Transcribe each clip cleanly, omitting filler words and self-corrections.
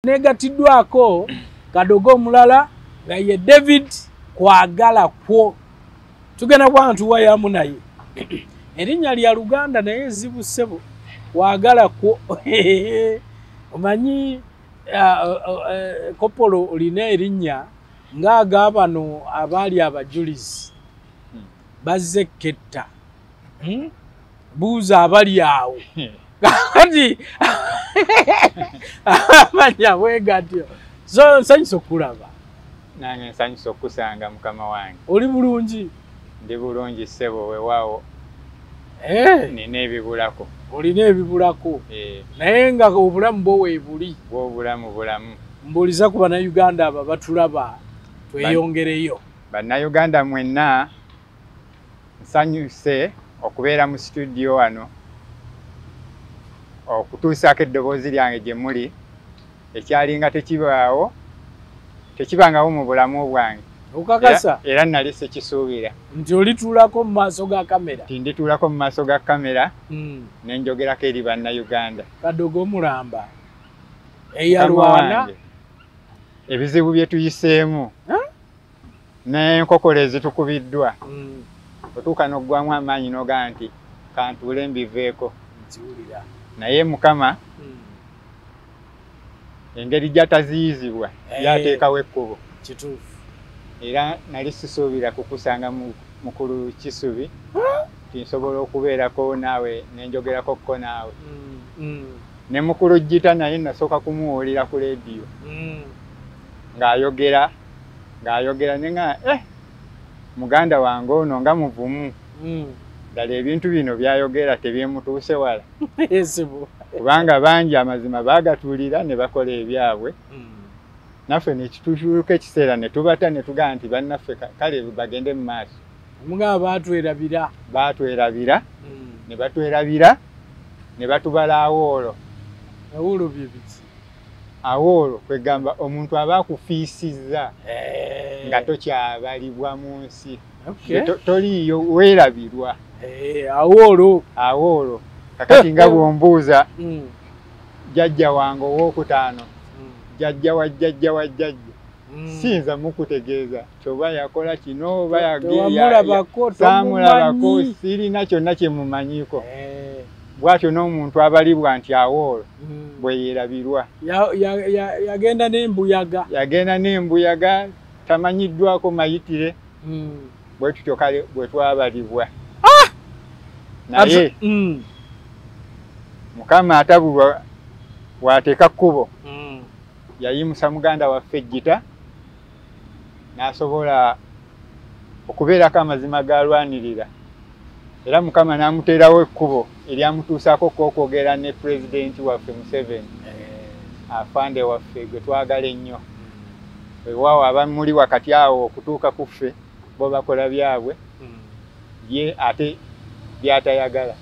Negatiddwako Kadogo mulala nga ye David kwagalakwe. Tugenda kwantu wayamu naye. Erinnya lya Luganda naye zibu ssebo kwagalakwe. Omanyi kopolo olina erinnya ng'aga bano abaali abajulizi bazze ketta. Buuza abali awo. Kati amanya wegatyo. So nsanyusa okulaba. Nange nsanyusa okusanga mukama wange. Oli bulungi? Ndi bulungi ssebo weewaawo. Nina ebibulako. Olina ebibulako. Naye nga obulamu bwo weebuli. Bw'obulamu bulamu. Mbuuliza ku Bannayuganda abo batulaba tweyongereyo. Bannayuganda mwenna nsanyuse okubeera mu studio wano okutuusaako eddoboozi lyange gye muli ekyalinga tekibaawo tekibangawo mu bulamu bwange. Okakasa? Era nali sekisuubira. Nti olituulako mu maaso ga kamera? Nti ndituulako mu maaso ga kamera ne njogerako eri Bannayuganda. Kadogo mulamba eyalwana ebizibu bye tuyiseemu n'enkokola ezitukubiddwa otuuka n'oggwamu amaanyi n'ogaa nti kantuule mbiveeko. Naye Mukama engeri gy'ataziyizibwa yateekawo ekkubo. Kituufu. Era nali sisuubira kukusanga mukulu Kisubi tinsobola okubeerako naawe nenjogerakokko naawe. Ne mukulu Jita naye nasooka kumuwulira ku leediyo ng'ayogera nenga muganda wange ono nga muvumu. Ddala ebintu bino byayogera tebyemutuuse wala. Kubanga bangi amazima baagatuulira ne bakola ebyabwe. Naffe ne kitutuuka ekiseera ne tubata ne tugaa nti bannaffe kale bagende mu maaso. Omugaba baatwerabira. Baatwerabira ne batwerabira ne batubala awoolo. Awoolo bye biki? Awoolo kwegamba omuntu aba akufiisizza nga tokyabalibwa mu nsi. Toliiyo weerabirwa. Awoolo. Awoolo. Kakati nga bw'ombuuza jjajja wange owookutaano jjajja wa jjajja wa jjajja siyinza mukutegeeza kyoba yakola kino oba saamulabako sirina kyonna kye mumanyiiko. Bw'atyo n'omuntu abalibwa nti awoolo bwe yeerabirwa. Yagenda n'embuyaga. Yagenda n'embuyaga tamanyiddwako mayitire. Bwe tutyo kale bwe twabalibwa. Naye Mukama atabulwa waateeka kkubo yayimusa muganda waffe Jita n'asobola okubeerako amazima g'alwanirira. Era Mukama n'amuteerawo ekkubo eryamutuusaako okwogera ne pulezidenti waffe Museveni afande waffe gwe twagala ennyo. Weewaawo abamuli wakati awo okutuuka ku ffe bo bakola byabwe ye ate byatayagala.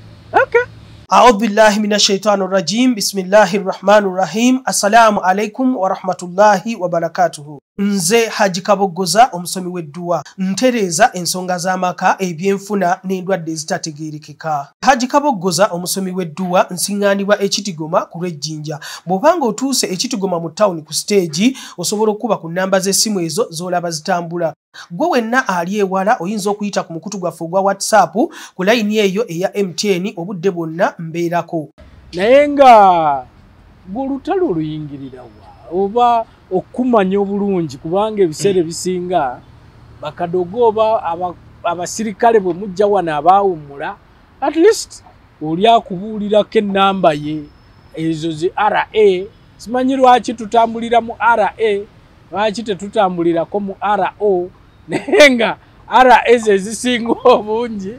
أعوذ بالله من الشيطان الرجيم بسم الله الرحمن الرحيم السلام عليكم ورحمة الله وبركاته. Nze Haji Kabogoza omusomi w'edduwa ntereeza ensonga z'amaka ebyenfuna n'endwadde ezitategeerekeka. Haji Kabogoza omusomi w'edduwa nsiŋŋaanibwa ekitigoma ku lw'ejjinja. Bw'obanga otuuse ekitigoma mu ttawuni ku siteegi osobola okuba ku nnamba z'essimu ezo z'olaba zitambula. Gwe wenna ali ewala oyinza okuyita ku mukutu gwaffe ogwa WhatsApp ku layini eyo eya MTN obudde bwonna mbeerako. Naye nga Lutalo luyingirira oba okumanya obulungi kubanga ebiseera bisinga bakadogo oba abasirikale bwe mujja wano abaawummula at least oli akubuulirako ennamba ye ezo zi RA. Simanyi lwaki tutambulira mu RA lwaki tetutambulirako mu RO naye nga RA ezisinga obungi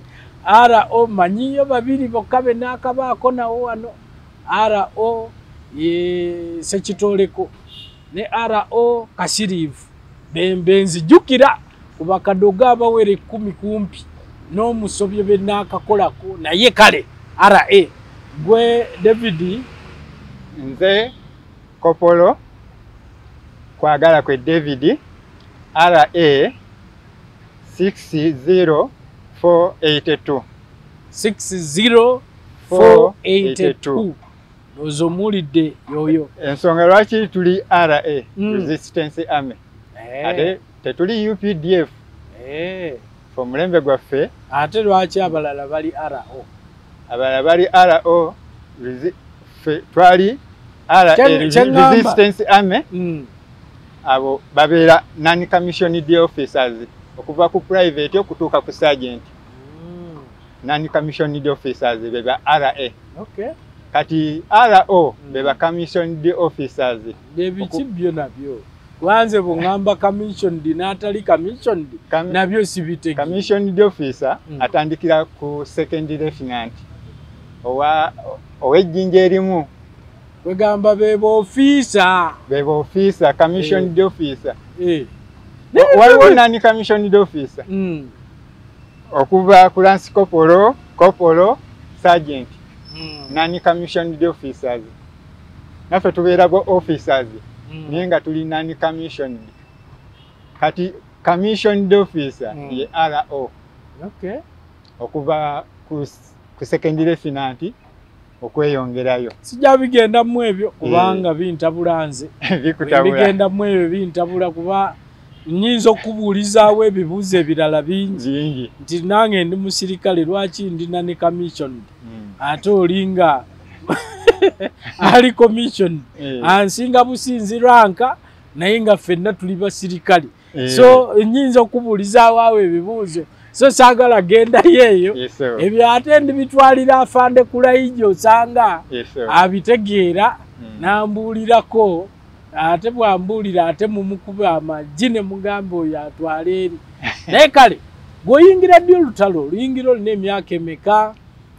RO manyiyo babiri bokka be n'akabaako nawo wano RO sekitoleko ne RO kasiriivu benzijjukira kuba Kadogo abawere 10 kumpi n'omusobyo be n'akakolako naye kale RA. Gwe David? Nze Kopolo Kwagalakwe David RA 60482. 60482. ozomulidde yoyo ensonga lwaki tuli RA Resistance Army ate tetuli UPDF omulembe gwaffe ate lwaki abalala bali RO abalala bali RO twali RA Resistance Army abo babeera non-commissioned officers okuva ku private okutuuka ku sergeant non-commissioned officers beba RA kati RO beba commissioned officers bebiki byo nabyo kwanze bungamba commissioned n'atali commissioned nabyo sibiteki commissioned officer atandikira ku second lieutenant ow'ejjinja erimu kwegamba bebo officer commissioned officer waliwo nani commissioned officer okuva ku lance corporal sergeant nani commissioned officers naffe tubeerako officers naye nga tuli nani commissioned kati commissioned officer ye RO okuva ku second lieutenant okweyongerayo sijja bigenda mu ebyo kubanga bintabula nze bigenda mu ebyo bintabula kuba nyinza okubuulizaawo ebibuuzo ebirala bingi nti nange ndi musirikale lwaki ndina ne commission ate olinga ali commission ansinga businzi ranka naye nga ffenna tuli basirikale so nyinza okubuulizaawo awo ebibuuzo so saagala genda yeeyo ebyo ate ndibitwalira afande kulayijjo osanga abitegeera n'ambuulirako ate bwambuulira ate mumukuba amaggi ne mugamba oyo atwala eri naye kale bw'oyingira ddi olutalo oluyingira olina emyaka emeka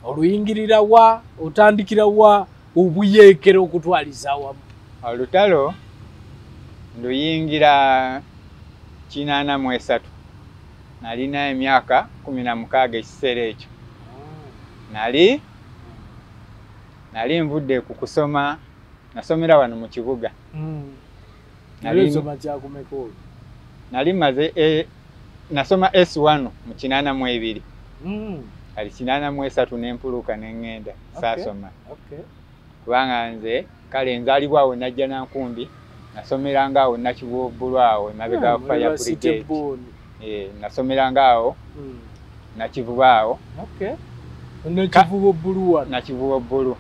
oluyingirira wa otandikira wa obuyeekera okutwaliza wamu olutalo nduyingira 83 nalina emyaka 16 ekiseera ekyo nali nvudde ku kusoma nasomera wano mu kibuga nali maze nasoma S1 mu 82 kali 83 n'empuluka n'engenda saasoma kubanga nze kale nzaalibwa awo najja Nankumbi nasomeranga awo Nakivuubbulu awo emabega wa fire brigade nasomeranga awo Nakivuba awo Nakivuubbulu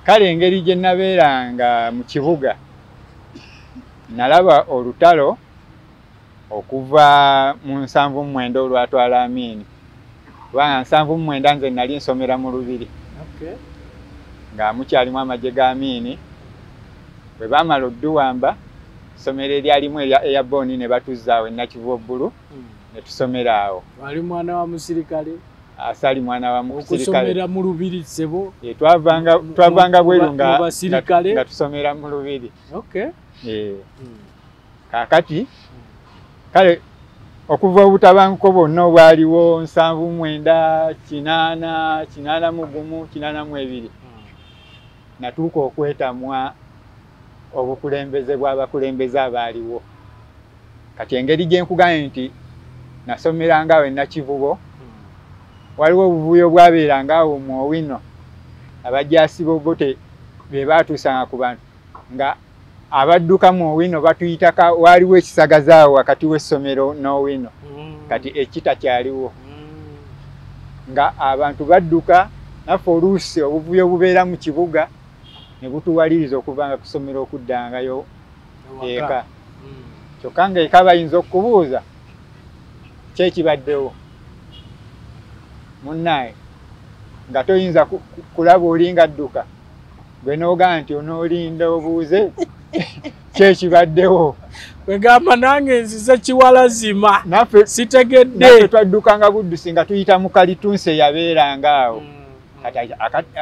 kale engeri gye nabeeranga mu kibuga nalaba olutalo okuva mu 79 olwatwala Amini kubanga 79 nze nali nsomera mu Lubiri nga mukyalimu amagye ga Amini bwe baamala odduwamba essomero eryalimu eya Boni ne batuzaawo Nakivuubbulu ne tusomera awo wali mwana wa musirikale asali mwana wa musirikale okusomera mu Lubiri sebo twavanga bweru nga tusomera mu Lubiri kakati kale okuva obutabanguko bwonna obwaliwo 79 80 81 82 natuuka okwetamwa obukulembeze bw'abakulembeze abaaliwo kati engeri gye nkugambye nti nasomeranga awo Nakivubo waliwo obuvuyo bwabeeranga awo mu Owino abajaasi b'obote be baatuusanga ku bantu nga abadduka mu Owino batuyitaka waliwo ekisagazaawo wakati w'essomero n'Owino kati ekita kyaliwo nga abantu badduka naffe oluusi obuvuyo bubeera mu kibuga ne butuwaliriza okuvanga kusomera okuddangayo eka kyokka nga eka bayinza okubuuza kyekibaddewo munnaye nga toyinza kulaba olinga adduka gwe n'ogamba nti onoolinda obuuze kyekibaddewo kwegamba nange nzize kiwalazima sitegedde naffe twaddukanga buddusi nga tuyita mu Kalitunsi eyabeeranga awo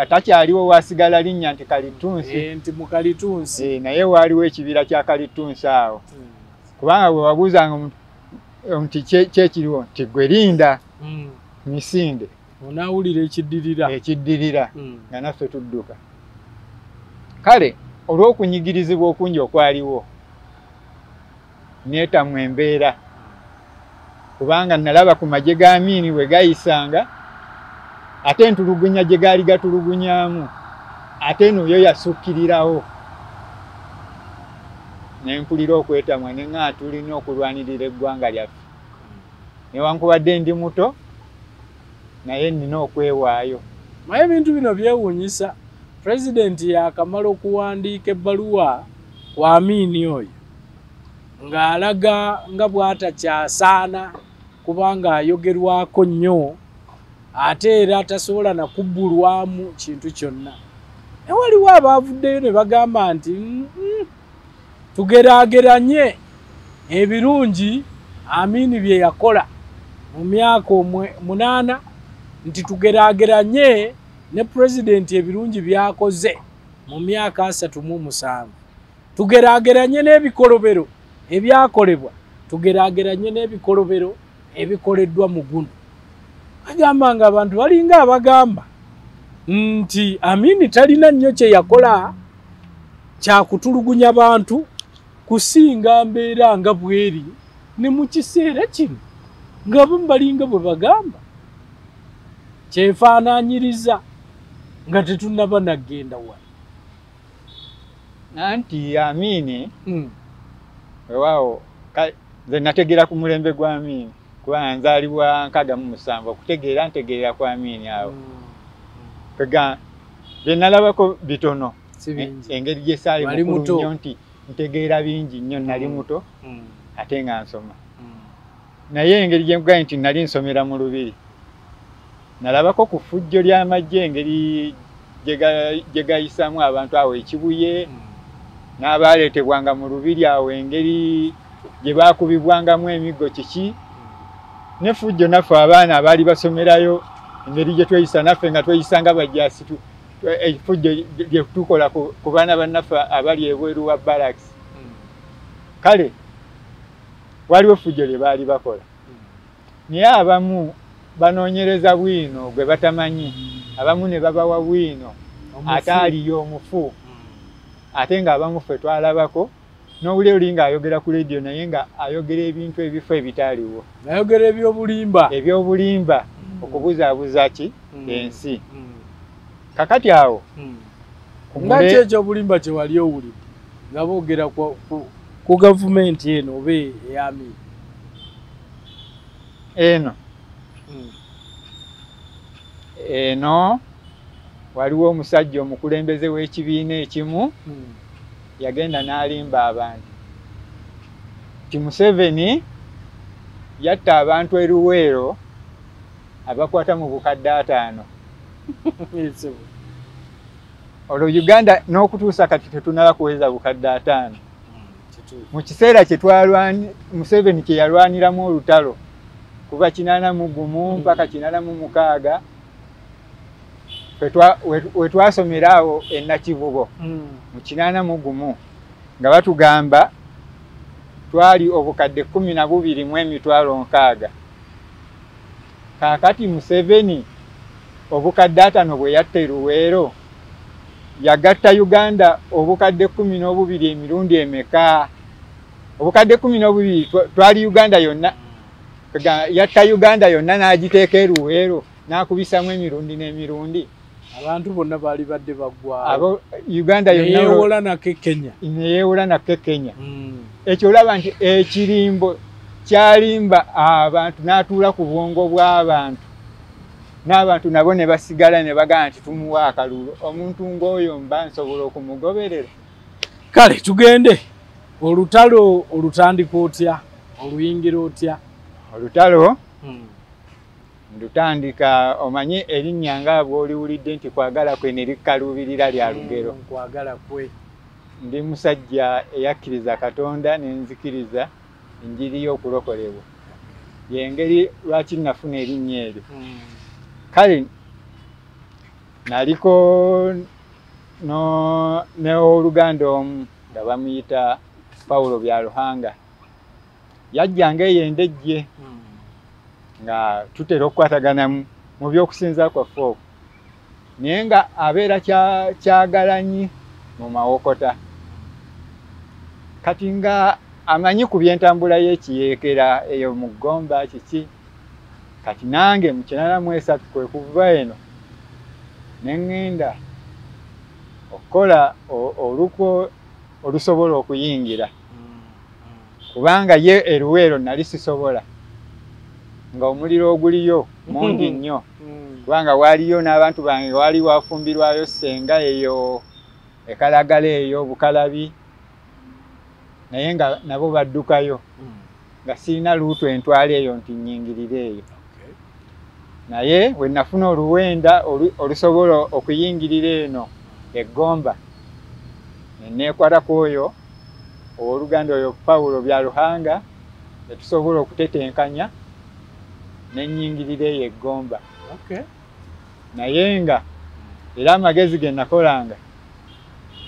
atakyaliwo waasigala linnya nti Kalitunsi nti mu Kalitunsi naye waaliwo ekibira kya Kalitunsi awo kubanga bwe wabuuzanga nti kyekiriwo nti gwe linda Misinde onaawulira ekiddirira nga naffe tudduka kale olw'okunyigirizibwa okungi okwaliwo neetamwa embeera kubanga nalaba ku magye ga Amini we gayisanga ate entulugunya gye gaali gatulugunyaamu ate eno yo yasukkirirawo nempulira okwetamwa ne nga tulina okulwanirira eggwanga lyaffe newankubadde ndi muto naye nina okwewaayo. Maye ebintu bino byewuunyisa. Pulezidenti yakamala okuwandiika ebbaluwa ku Amini oyo ng'alaga nga bw'atakyasaana kubanga ayogerwako nnyo ate era tasobola na kubbulwamu kintu kyonna. Waliwo abaavuddeyo ne bagamba nti tugeraageranye ebirungi Amini bye yakola mu myaka 8 nti tugeraageranye ne pulezidenti ebirungi byakoze mu myaka 37. Tugeraageranye n'ebikolobero ebyakolebwa, tugeraageranye n'ebikolobero ebikoleddwa mu guno. Agamba nga abantu balinga abagamba nti Amini talina nnyo kye yakola kyakutulugunya bantu kusinga mbeera nga bweri ne mu kiseera kino nga balinga bwe bagamba kyefaanaanyiriza nga tetunnaba nagenda wa. Anti Amini weewaawo nze nategeera ku mulembe gwa Amini kuba nzaalibwa 67 okutegeera ntegeera ku Amini awo pega bye nalabako bitono engeri gye saali mukulu nnyo nti ntegeera bingi nnyo nali muto ate nga nsoma naye engeri gye nkugaye nti nali nsomera mu Lubiri nalabako ku ffujjo ly'amagye engeri gye gayisamu abantu awo ekibuye n'abaaleetebwanga mu Lubiri awo engeri gye baakubibwangamu emiggo kiki n'effujjo naffe abaana abaali basomerayo engeri gye tweyisa naffe nga tweyisanga bajaasi effujjo lye tukola ku baana bannaffe abali ebweru wa barracks. Kale waliwo effujjo lye baali bakola naye abamu banoonyereza bwino gwe batamanyi, abamu ne babawa bwino ate aliyo omufu ate ng'abamu ffe twalabako n'owulira oli ng'ayogera ku leediyo naye nga ayogera ebintu ebifo ebitaaliwo, ayogera ebyobulimba okubuzaabuza ki ensi. Kakati awo nga kyekyo obulimba kye wali owulira nga boogera ku gavumenti eno oba eyami eno waliwo omusajja omukulembeze w'ekibiina ekimu yagenda n'alimba abantu ti Museveni yatta abantu eruweero abakwata mu bukadde 5. olwo Uganda n'okutuusa kati tetunala kuweza bukadde 5. mu kiseera kye Museveni kye yalwaniramu olutalo kuva 81 mpaka 86 we twasomera awo e Nakivubo mu 81 nga batugamba twali obukadde 12,600. Kaakati Museveni obukadde 5 bwe yatta eruweero yagatta Uganda obukadde 12 emirundi emeka? Obukadde 12 twali Uganda yonna, yatta Uganda yonna n'agiteeka eruweero n'akubisamu emirundi n'emirundi. Abantu bonna baali badde baggwa abo Uganda yonna neyeewola nakke Kenya. Ekyo olaba nti ekirimbo kyalimba abantu n'atuula ku bwongo bw'abantu n'abantu nabo ne basigala ne bagamba nti tumuwa akalulu. Omuntu ng'oyo mba nsobola okumugoberera. Kale tugende. Olutalo olutandika otya? Oluyingira otya? Olutalo ndutandika omanyi erinnya nga bw'oliwulidde nti kwagalakwe ne likkalubirira lya lugero. Kwagalakwe. Ndi musajja eyakkiriza Katonda n'enzikiriza enjiri y'okulokolebwa. Y'engeri lwaki nafuna erinnya eryo. Kale naliko n'oluganda omu nga bamuyita Paulo Byaluhanga. Yajjanga eyo endejje nga tutera okukwatagana mu by'okusinza kwaffe okwo. Naye nga abeera kyagalanyi mu mawokota. Kati nga amanyi ku by'entambula y'ekiyeekera eyo mu Gomba kiki. Kati nange mu 83 kwe kuva eno ne ŋŋenda okola oluko olusobola okuyingira kubanga ye eruwero nali sisobola nga omuliro oguliyo mungi nnyo kubanga waliyo n'abantu bange wali wafumbirwayo senga eyo ekalagala eyo bukalabi naye nga nabo baddukayo nga sirina luutu entwale eyo nti nnyingirire eyo naye bwe nafuna oluwenda olusobola okuyingirira eno eggomba neneekwatako oyo owooluganda oyo Pawulo Byaluhanga etusobola okutetenkanya nennyingirira eyo eggomba naye nga era amagezi ge nakolanga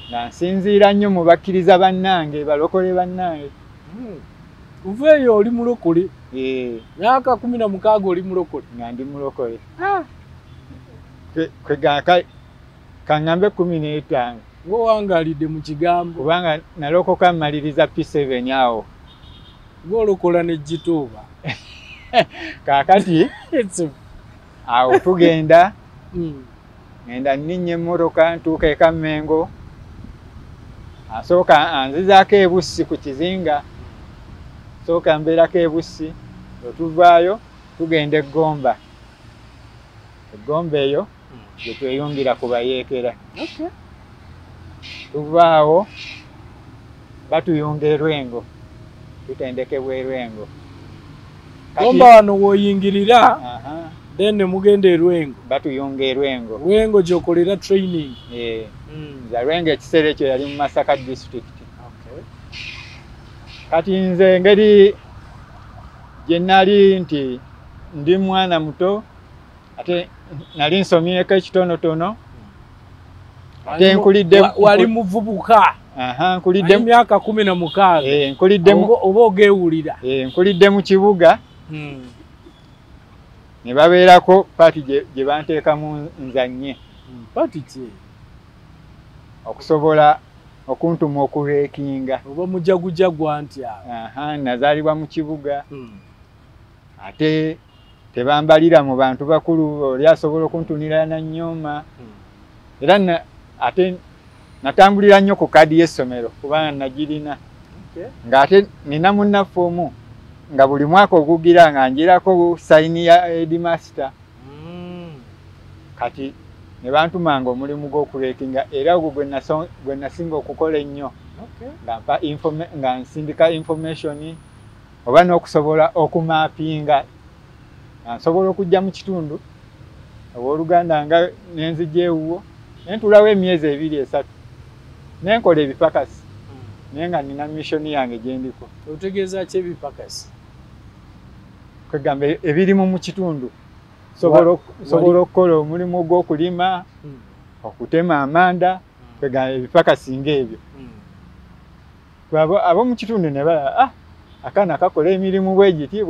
nga nsinziira nnyo mu bakkiriza bannange balokole bannange. Uveyo oli mulokole? Myaka 16 oli mulokole? Nga ndi mulokole. Kangambe 15. Ngo wangalidde mu kigambo. Kubanga nalokoka maliriza P7 awo. Ngo lokola ne jituba. Kakati awo tugenda ngenda ninye mmotoka ntuuka Kamengo asooka anzizaako ebussi ku kizinga sooka mbeerako ebussi otuvaayo tugenda eggomba eyo gye tweyungira ku bayeekera tuvaawo batuyunga Erwengo tutendekebwa Erwengo Gomba wano woyingirira then mugende Erwengo batuyunga Erwengo Rwengo gyokolera training za Rwengo ekiseera ekyo yali mu Masaka district kati nze ngeri gye nali nti ndi mwana muto ate nali nsomyeko ekitonotono ate nkulidde wali muvubuka nkulidde emyaka 16 nkulidde oba ogeewulira nkulidde mu kibuga ne babeerako paati gye banteekamu nzannye paati ki okusobola okuntuma okureekinga oba mujagujagwa nti nazaalibwa mu kibuga ate tebambalira mu bantu bakulu oli asobola okuntunira na nnyoma era ate natambulira nnyo ku kaadi y'essomero kubanga nagirina nga ate nina munnaffe omu nga buli mwaka ogugira nga njirako sayini ya headmaster kati ne bantumanga omulimu gw'okureekinga era ogwo gwe nasinga okukola ennyo nga nsindika information oba n'okusobola okumapinga nsobola okujja mu kitundu owooluganda nga nenzija ewuwo nentulawo emyezi 2-3 nenkola ebipakasi naye nga nina missoni yange gye ndiko. Otegeeza ki ebipakasi? Kwegamba ebirimu mu kitundu sobola okukola omulimu gw'okulima okutema amanda kwegamba ebipakasi ng'ebyo ab'omu kitundu ne bala akaana kakola emirimu bwegiti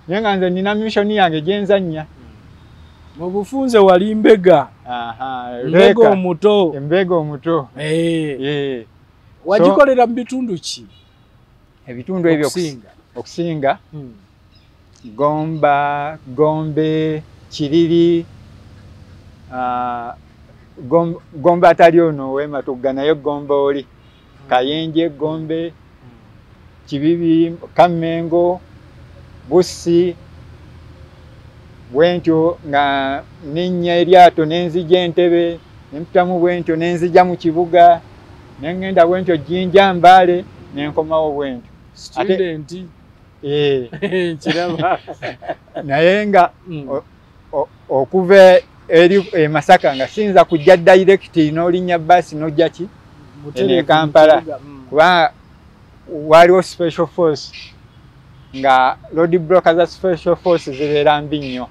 naye nga nze nina missoni yange gye nzannya. Mu bufunze wali Mbega. Mbega omuto. Wagikolera mu bitundu ki? Ebitundu ebyo okusinga Gomba, Gombe, Kiriri, Gomba atali ono w'Ematugga naye Gomba oli, Kayenje, Gombe, Kibibi, Kamengo, Bussi, bwentyo nga ninnya eryato nenzija Entebe, nempitamu bwentyo nenzija mu kibuga, nengenda bwentyo Jinja Mbale, nenkomawo bwentyo. Student. Kiraba. Naye nga okuva eri Masaka nga sinza kujja direct n'olinnya basi n'ojja ki ene Kampala kuba waliwo special force nga road blockers special force zibeera mbi nnyo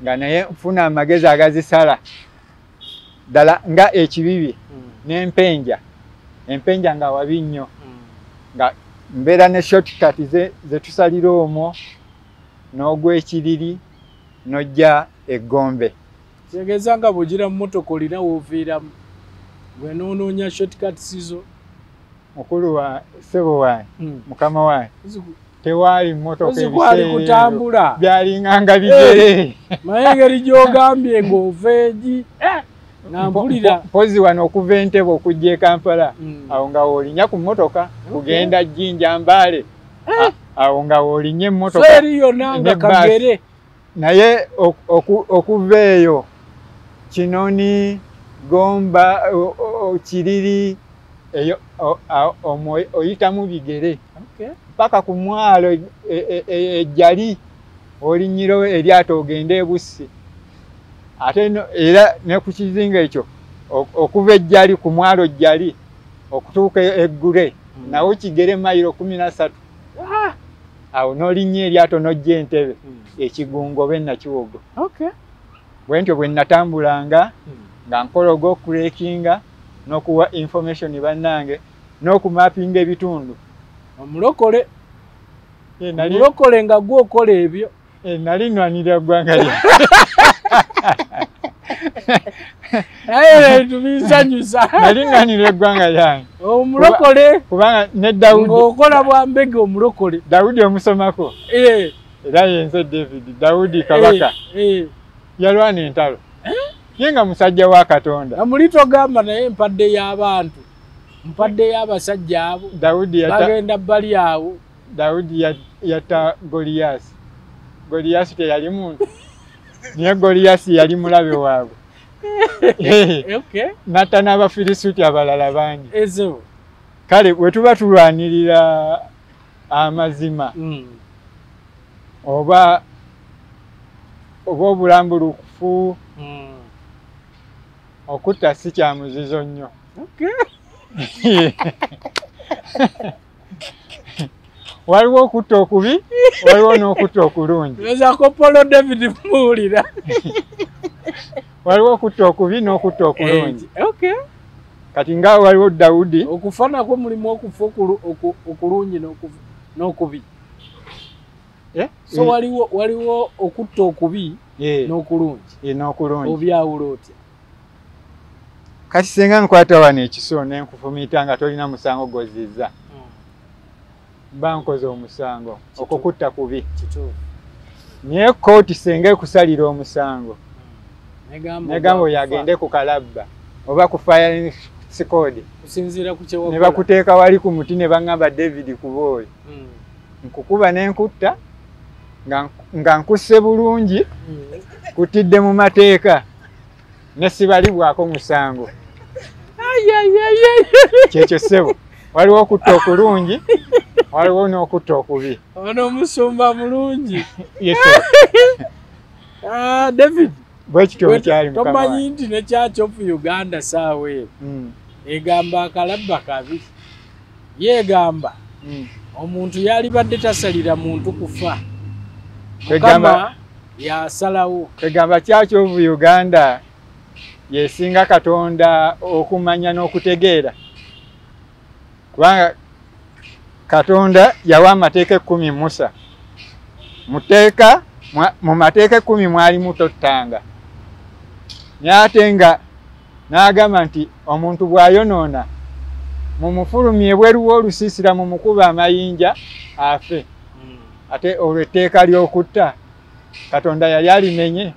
nga naye nfuna amagezi agazisala ddala nga Ekibibi n'Empenja nga wabi nnyo nga mbeera ne shortcut ze tusalira omwo n'ogw'Ekiriri n'ojja Egombe. Kitegeeza nga bw'ogira mu mmotoka olina w'oviiramu gwe n'onoonya shortcut sizo. Mukulu wa ssebo wange mukama wange tewaali mmotoka ebiseera kutambula byalinganga bigere naye engeri gy'ogambye ng'ova egi Nampulira pozi wano okuva Entebbe okujja e Kampala awo nga wolinya ku mmotoka kugenda Jinja Mbale awo nga wolinya emmotoka feri yonna nga Kagere naye okuva eyo Kinoni Gomba Kiriri eyo oyitamu bigere paka ku mwalo Yali olinyiro eryato ogende e Bussi ate era ne ku kizinga ekyo okuva e Yali ku mwalo Yali okutuuka eggule nawo kigere mayiro 13 awo n'olinya eryato n'ojja Entebbe ekigungo benna kiwogo bwentyo bwe natambulanga nga nkola ogw'okulekinga n'okuwa information bannange n'okumapinga ebitundu omulokole nga gwokola ebyo nali nwanira ggwanga lya tubisanyusa nali nwanira eggwanga lyange omulokole kubanga ne Dawudi ng'okola bwa Mbega omulokole Dawudi omusomako era yenze David Dawudi kabaka yalwana entalo ye nga musajja wa Katonda amuli togamba naye mpadde y'abantu mpadde y'abasajja abo Dawudi bagenda bali awo Dawudi yatta Goliyasi teyali muntu naye Goliyasi yali mulabe waabwe natta n'Abafirisuuti abalala bangi kale bwe tuba tulwanirira amazima oba obulambulukufu okutta si kya muzizo nnyo waliwo okutta okubi waliwo n'okutta okulungi ezakopolo David muwulira waliwo okutta okubi n'okutta okulungi kati nga waliwo Dawudi okufanako mulimu okufa okulungi n'okubi so waliwo okutta okubi n'okulungi obyawula otya kati senga nkwata wano ekiso nenkufumita nga tolina musango gozizza mba nkoze omusango okukutta kubi naye kooti senga ekusalira omusango negamba oyo agende ku kalabba oba ku firing squad ne bakuteeka wali ku muti ne baŋŋamba David kuba oyo nkukuba n'enkutta nga nkusse bulungi kutidde mu mateeka ne sibalibwako musango kyekyo ssebo waliwo okutta okulungi waliwo n'okutta okubi ono omusumba mulungi David bwekityo bwekyali tomanyi nti ne Church of Uganda saawa eyo egamba akalabba kabi yeegamba omuntu yalibadde tasalira muntu kufa Mukama yasalawo egamba Church of Uganda yesinga Katonda okumanya n'okutegeera kubanga Katonda yawa amateeka 10 Musa mu mateeka 10 mwalimu tottanga ate nga n'agamba nti omuntu bw'ayonoona mumufulumye ebweru w'olusiisira mumukuba amayinja afe ate olwo etteeka ly'okutta Katonda yali alimenye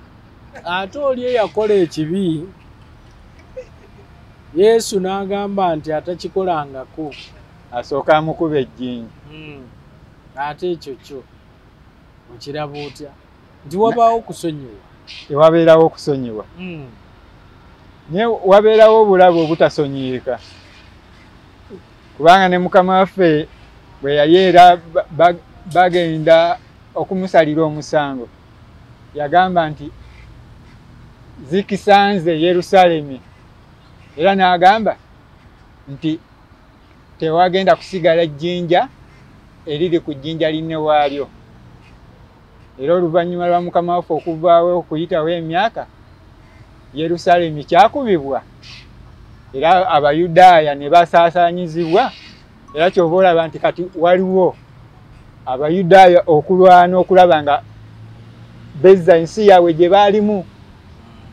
ate oli eyakola ekibi Yesu n'agamba nti atakikolangako asooka amukuba ejjinja ate ekyo kyo okiraba otya nti wabaawo okusonyiwa tewabeerawo okusonyiwa naye wabeerawo obulabe obutasonyiika kubanga ne Mukama waffe bwe yali era bagenda okumusalira omusango yagamba nti zikisanze Yerusaalemi era n'agamba nti tewagenda kusigala jjinja eriri ku jjinja linne waalyo era oluvannyuma lwa Mukama waffe okuvaawo okuyitawo emyaka Yerusaalemi kyakubibwa era Abayudaaya ne basaasaanyizibwa era ky'oba olaba nti kati waliwo Abayudaaya okulwana okulaba nga bezza ensi yaabwe gye baalimu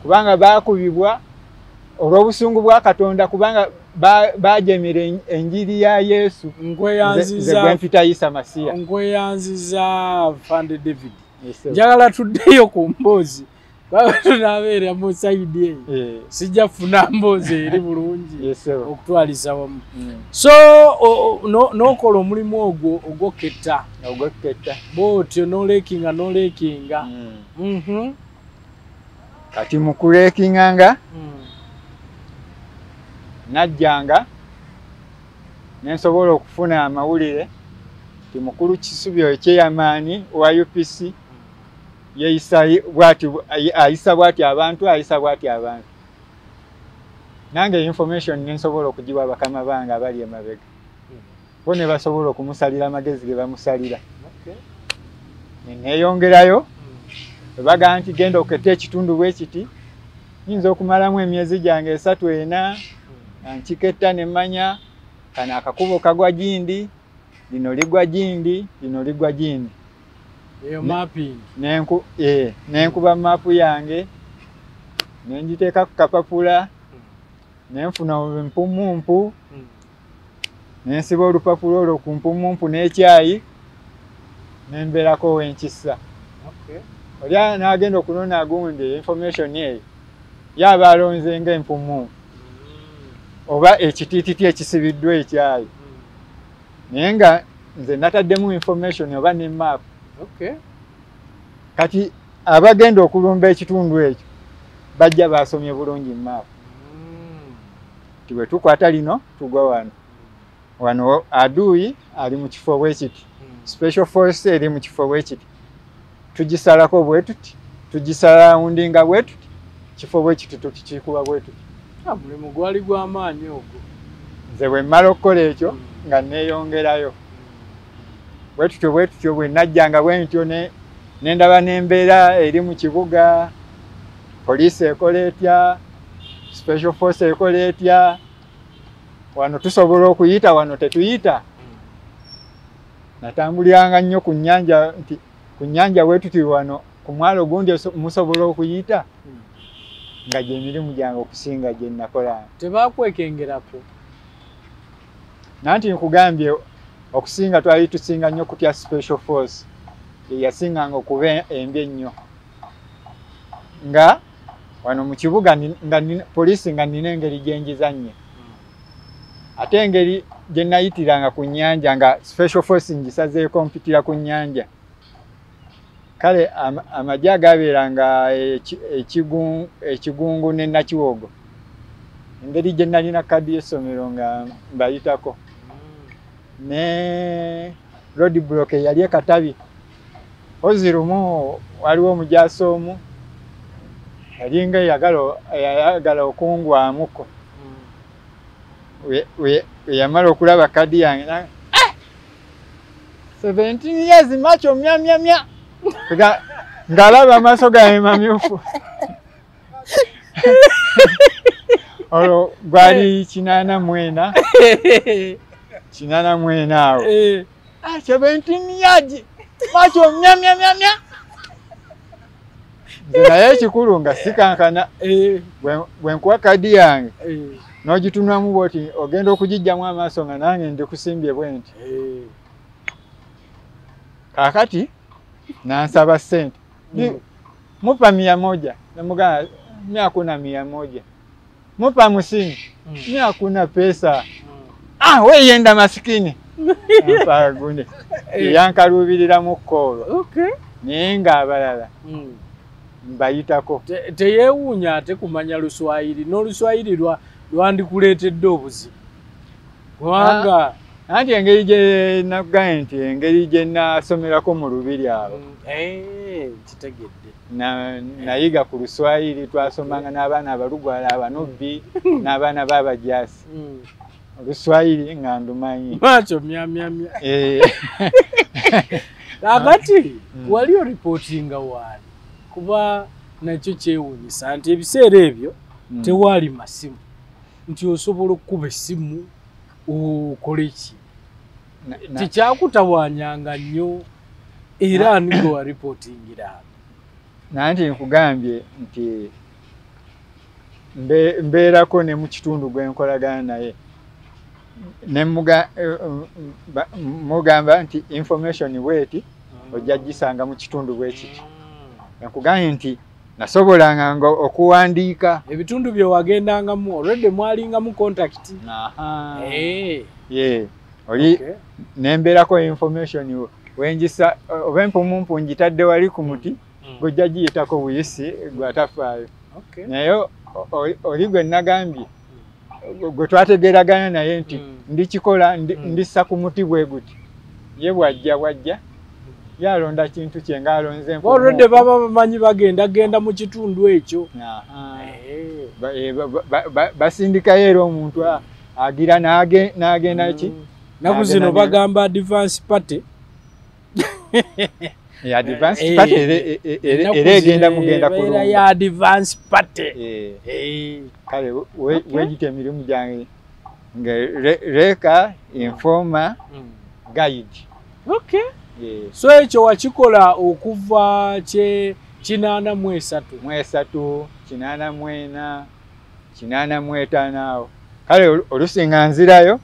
kubanga baakubibwa olw'obusungu bwa Katonda kubanga bajemera enjiri ya Yesu nkweyambita Isa Masiya nkweyanziza Fande David njagala tuddeyo ku mboozi tunabeera mu side eyo sijja funa mboozi eri bulungi okutwaliza wamu. So n'okola omulimu ogwo ogwoketta bw'otyo n'oleekinga kati mu kuleekinganga najjanga nensobola okufuna amawulire ti mukulu Kisubi ekyeyamaani wa UPC ayisa bwati abantu nange information nensobola okugiwa bakama bange abali emabega bo ne basobola okumusalira amagezi ge bamusalira neyongerayo baga nti genda oketta ekitundu bwekiti nyinza okumalamu emyezi gyange 3-4 nkiketta nemanya kana akakubo kagwa gindi lino ligwa gindi eyo mapping nenkuba mapu yange nenjiteeka ku kapapula nenfuna empumumpu nensiba olupapula olwo ku mpumumpu n'ekyayi nembeerako wenkisa oli n'agenda okunona gundi information eyo yaba alonze ng'empumumpu oba ekitiititi ekisibiddwa ekyayi naye nga nze nataddemu information oba ne map. Kati abagenda okulumba ekitundu ekyo bajja basomye bulungi map. Tiwe tukwata lino tugwa wano adui ali mu kifo bwekiti, special force eri mu kifo bwekiti, tugisalako bwetuti, tugisalaundinga bwetuti, kifo bwekiti tukikuba bwetuti. Mulimu gwali gw'amaanyi ogwo. Nze bwe mmala okukola ekyo nga neeyongerayo bwetutyo bwe najjanga bwentyo nendaba n'embeera eri mu kibuga, poliisi ekola etya, special force ekola etya, wano tusobola okuyita, wano tetuyita. Natambuliranga nnyo ku nnyanja, nti ku nnyanja bwetuti wano ku mwalo gundi musobola okuyita, nga gy'emirimu gyange okusinga gye nakola. Tebakwekengerako? Nanti nkugambye okusinga twali tusinga nnyo kutya special force yasinganga okuba embi ennyo. Nga wano mu kibuga poliisi nga nina engeri gye njizannye. Ate engeri gye nayitiranga ku nnyanja nga special force ngisazeeko mpitira ku nnyanja. Kale amagye agabeeranga ekigungu ne Nakiwogo. Engeri gye nalina kadi y'essomero nga mbayitako. Ne road block yali Katabi. Ozirumu waliwo omujaasi omu yalinga yagala okungwamuko. Yamala okulaba kadi yange 17 years macho mya ngalaba amaaso gange mamyufu. Olwo gwali 89 awo. 17 years macho mya. Naye ekikulu nga sikankana bwe nkuwa kadi yange n'ogitunulamu bwoti ogenda okugijjamu amaaso nga nange ndikusimbye bwenti. Kakati nansaba ssente. Mupa 100. Namugamba hakuna 100. Mupa 50. Hakuna pesa. We yenda masikini. Mpa gundi. Yankalubirira mu kkoolo. Naye ng'abalala mbayitako. Teyeewuunya ate kumanya Luswayiri. N'Oluswayiri lwandikuleetedde obuzibu. Kubanga anti engeri gye nagambye nti engeri gye nasomerako mu lubiri abo. Kitegedde. Nayiga ku Luswayiri twasomanga n'abaana abalugwala abanobbi n'abaana b'abajaasi. Oluswayiri nga ndumanyi. Macho mya. Kakati wali oripotinga waali kuba nakyo kyewuunyisa nti ebiseera ebyo tewaali masimu nti osobola okukuba essimu okole ki. Tikyakutawaanyanga nnyo era ani gwe waripotingira. Nanti nkugambye nti mbeerako ne mu kitundu gwe nkolagana naye. Mugamba nti information bweti ojja gisanga mu kitundu bwekiti. Nkugambye nti nasobolanga okuwandiika ebitundu bye wagendangamu already mwalingamu contact. Oli nembeerako information wenjisa oba empumumpu njitadde wali ku muti gojja giyitako buyisi gwatafaayo. Naye oli gwe nagambye gwe twategeeragana naye nti ndikikola ndissa ku muti bwe guti ye bwajja yalonda kintu kye ngaalonze empumumpu. Already baba bamanyi genda mu kitundu ekyo. Basindikayo era omuntu agira n'agenda ki naku zino bagamba advance party. Ya advance party era egenda mugenda kulunga ya advance party. Kale wejite emirimu gyange reka informa guide. So ekyo wakikola okuva 83 84 85 kale olusinga nzirayo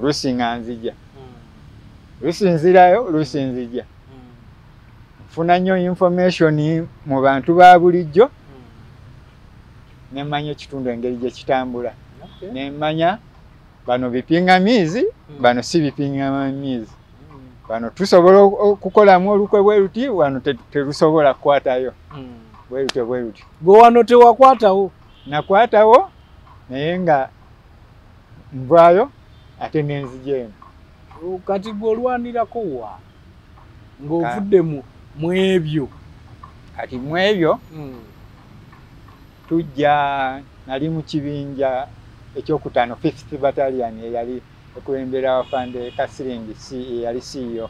lusinga nzija lusinzirayo lusinzija funa nnyo information mu bantu ba bulijjo nemanya ekitundu engeri gye kitambula nemanya bano bipingamizi bano si bipingamizi bano tusobola okukolamu olukwe bwe luti wano terusobola kukwatayo bwe luti gwe wano tewakwatawo. Nakwatawo naye nga nvaayo ate nenzijemu. Kati gwe olwanirako wa ng'ovudde mu ebyo. Kati mu ebyo tujja nali mu kibinja ekyokutaano 5th Battalion eyali ekulembera Wafande Kasiringi eyali CEO.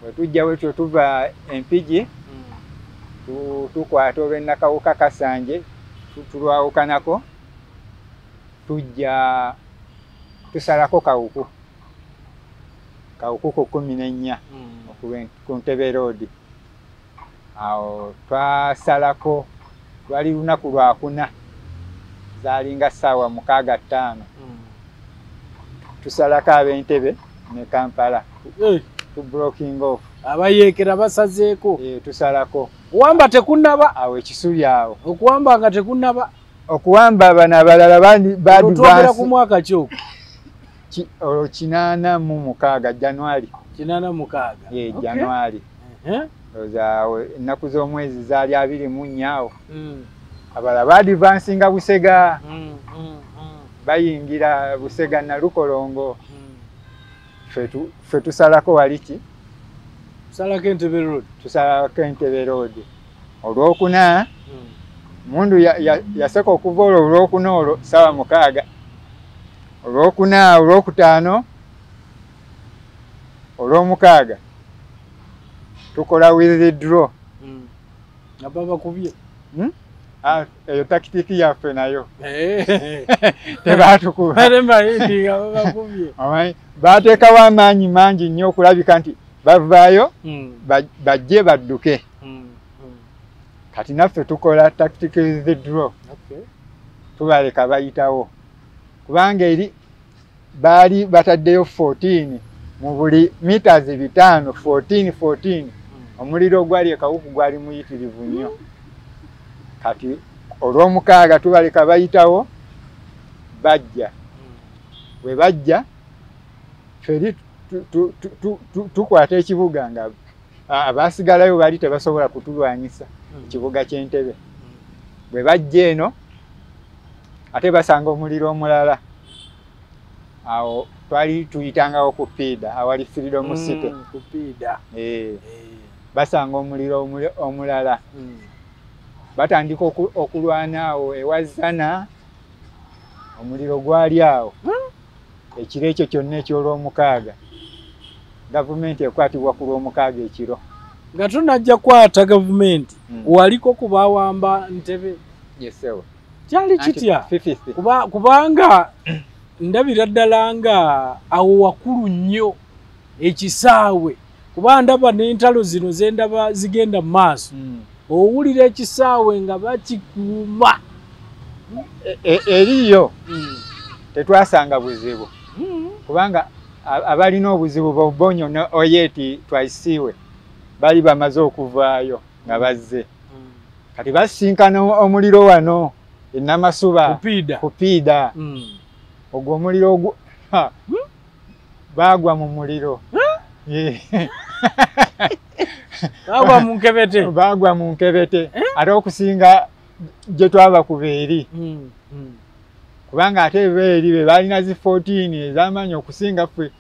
Bwe tujja wetyo tuva Empigi tukwata olw'ennakawuka Kasanje tulwawukanako tujja tusalako kawuku ko 14 ku Ntebe Road. Awo twasalako lwali lunaku lwakuna zaalinga ssaawa 6:05 tusalako ab'Entebe ne Kampala tu blocking off abayeekera basazeeko tusalako wamba tekunaba awo ekisubi awo okuwamba nga tekunaba okuwamba bana abalala twogera ku mwaka kyoko 86 January 86 January ozawe ennaku z'omwezi zaali 24 awo abalala baadvansinga Busega bayingira Busega na Lukolongo fe tusalako waliki tusalako Entebe Road olwokuna mundu yaseka okuva olwokuna olwo ssaawa 6 olwokuna olwokutaano olw'omukaaga tukola withdraw ababa kubye eyo takitiki yaffe nayo tebatukuba bateekawo amaanyi mangi nnyo okulabika nti bavaayo bajje badduke. Kati naffe tukola tactical withdraw tubaleka bayitawo kubanga eri baali bataddeyo 14 mu buli meters 5 14 omuliro gwali ekawuku gwali muyitirivu nnyo. Kati olw'omukaaga tubaleka bayitawo bajja bwe bajja feri tukwata ekibuga nga abasigalayo baali tebasobola kutulwanyisa ekibuga ky'Entebe. Bwe bajja eno ate basanga omuliro omulala awo twali tuyitangawo ku Pida awali Freedom City ku Pida basanga omuliro omulala batandika okulwana awo ewazana omuliro gwali awo ekiro ekyo kyonna ekyolw'omukaaga gavumenti ekwatibwa ku lw'omukaaga ekiro nga tunajja kwata gavumenti waliko kubawamba Ntebe yesewo kyali kitya kubanga ndabira ddala nga awo wakulu nnyo ekisaawe kuba ndaba n'entalo zino zendaba zigenda mu maaso owulira ekisaawe nga bakikuuma eriyo tetwasanga buzibu kubanga abalina obuzibu bobonyo ne oyeti twaisiwe bali bamaze okuvaayo nga bazze kati basinkana omuliro wano enamasuba kupiida ogwo omuliro ogwo bagwa mu muliro bagwa mu nkebete ate okusinga gye twaba kubeeri kubanga ate beeri be balina zi 14 ez'amaanyi okusinga ffe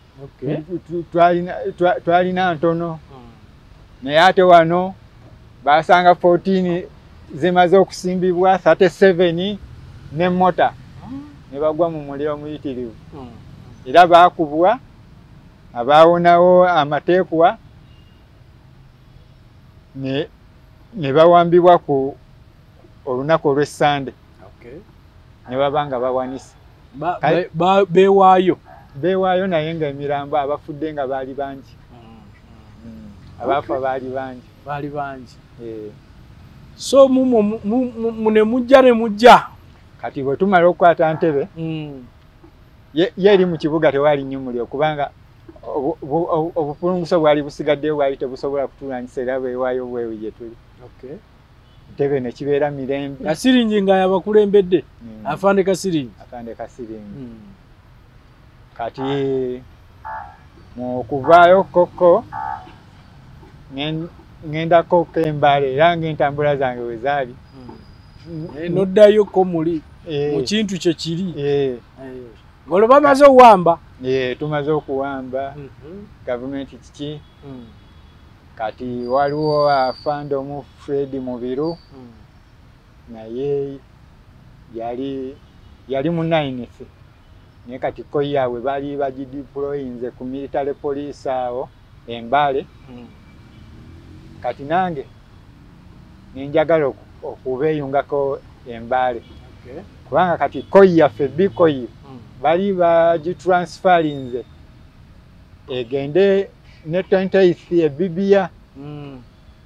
twalina ntono naye ate wano basanga 14 zimaze okusimbibwa 37 n'emmota ne bagwa mu muliro muyitirivu era baakubwa abaawonawo amateekwa ne bawambibwa ku olunaku olw'Essande ne babanga bawanise beewaayo naye ng'emirambo abafudde nga baali bangi abaafa baali bangi so mune mujja kati bwe tumala okukwata Ntebe yeri mu kibuga tewaali nnyo muliro kubanga obupulunguso bwali busigaddeyo bwali tebusobola kutulwanyisa era beewaayo bwewi gye tuli Ntebe ne kibeera mirembe Kasiringi nga yabakulembedde Afande Kasiringi kati mu kuvaayo koko ngendako Kembale era ng'entambula zange we zaali noddayo ko muli mu kintu kye kiri ng'olwo bamaze okuwamba tumaze okuwamba gavumenti kiki kati waliwo afande omu Fred Mubiru naye yali mu 9th naye kati ko yaabwe baali bagideployinze ku military police awo Embale kati nange nenjagala okubeeyungako Embale kubanga kati koyi yaffe bikoyi bali bagitransferinze egende ne 28th ebibia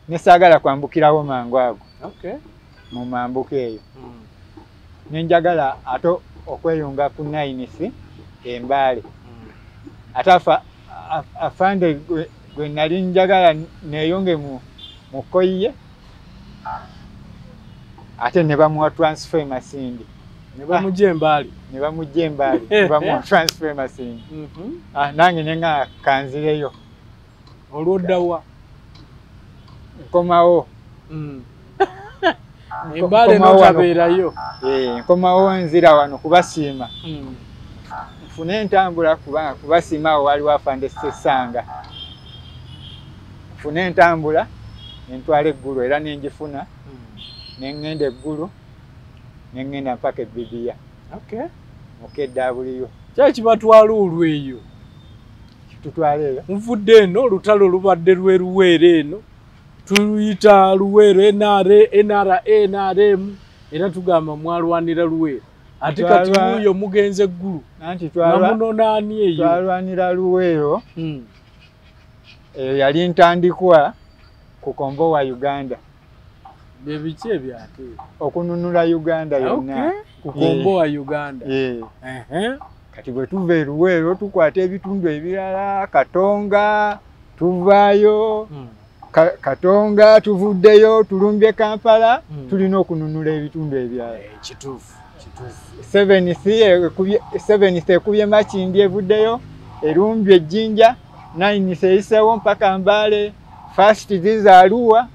nesaagala kwambukirawo mangu ago mu mambuka eyo nenjagala ate okweyunga ku 9th Embale ate afande gwe nali njagala neeyunge mu koyiye ate ne bamuwa transfer Masindi ne bamujja Embale ne bamuwa transfer Masindi nange nenga kanzireyo olwoddawa nkomawo Embale n'otabeerayo nkomawo nzira wano kubasiima nfune entambula kubanga kubasiima awo waliwo afande Sesanga nfune entambula nentwala eggulu era nengifuna nengenda eggulu nengenda mpaka ebibia mukeddabuliyo kyakibatwala olweyo tutwala eyo nvudde eno olutalo lubadde lweruweere eno tuluyita Luweero NRA NRM era tugamba mwalwanira Luweero ate kati wuuyo mugenze eggulu namunonaani eyo twalwanira Luweero eyo yali ntandikwa ku Kombo wa Uganda bebiki ebyate okununula Uganda yonna ku Kombo wa Uganda kati bwe tuva e Luweero tukwata ebitundu ebirala Katonga tuvaayo Katonga tuvuddeyo tulumbye Kampala tulina okununula ebitundu ebirala kituufu 7th ekubye Makindi evuddeyo erumbye Ejjinja 9th eyiseewo mpaka Mbale first zizaaluwa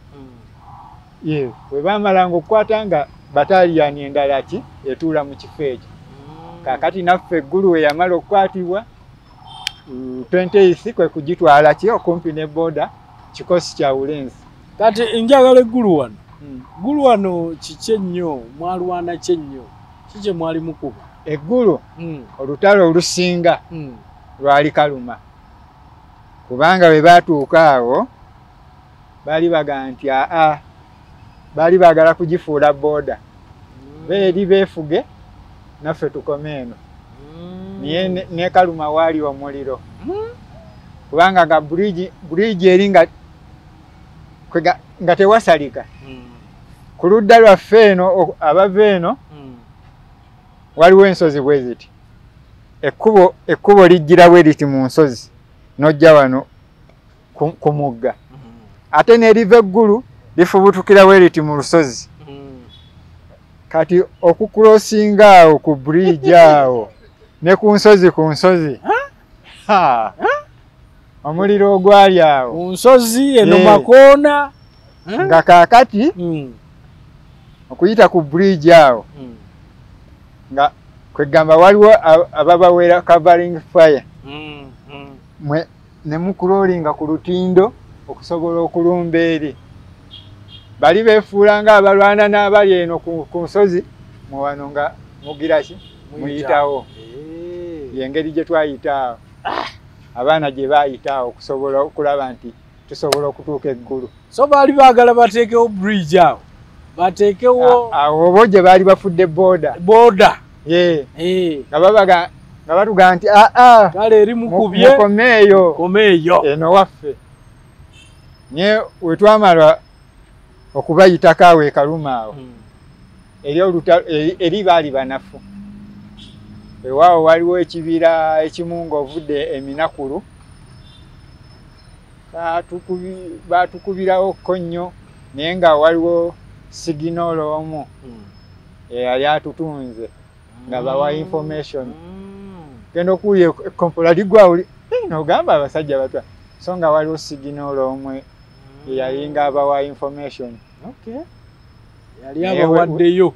we bamalanga okukwata nga bataliyani endala ki etuula mu kifo ekyo kakati naffe eggulu we yamala okukwatibwa 20th kwe kugitwala ki okumpi ne boda kikosi kya Ulinzi kati njagala eggulu wano eggulu wano kiki ennyo mwalwana ki ennyo kiki mwali mukuba eggulu olutalo olusinga lwali Kaluma kubanga bwe baatuuka awo baali bagaa nti baali baagala kugifuula boda beeri beefuge naffe tukome eno niye ne Kaluma waali omuliro kubanga nga bridge eri nga tewasalika ku ludda lwaffe eno abava eno waliwo ensozi bwe ziti ekkubo lijjira bwe liti mu nsozi n'ojja wano ku mugga ate n'eriva eggulu lifubutukira bwe liti mu lusozi kati okukulosinga awo ku bridge awo ne ku nsozi omuliro ogwali awo ku nsozi eno makoona nga kaakati okuyita ku bridge awo nga kwegamba waliwo ababawera covering fire ne mukulolinga ku lutindo okusobola okulumba eri bali beefuula nga abalwana n'abali eno ku nsozi muwano nga mugiraki muyitawo yengeri gye twayitaawo abaana gye baayitaawo okusobola okulaba nti tusobola okutuuka eggulu. So baali baagala bateekewo bridge awo bateekewo awo obo gye baali bafudde booda nga babaga nga batugamba nti kale eri mukubye mukomeeyo eno waffe naye wetwamala okubayitako awo ekaluma awo eri baali banafu ewaawo waliwo ekibira ekimu ng'ovudde eminakulu baatukubirawo nnyo naye nga waliwo siginolo omu eyali atutunze nga bawa information genda okuwulya ekompola ligwawuli nogamba abasajja batwa so nga waliwo siginolo omwe eyali nga abawa information yali abawaddeyo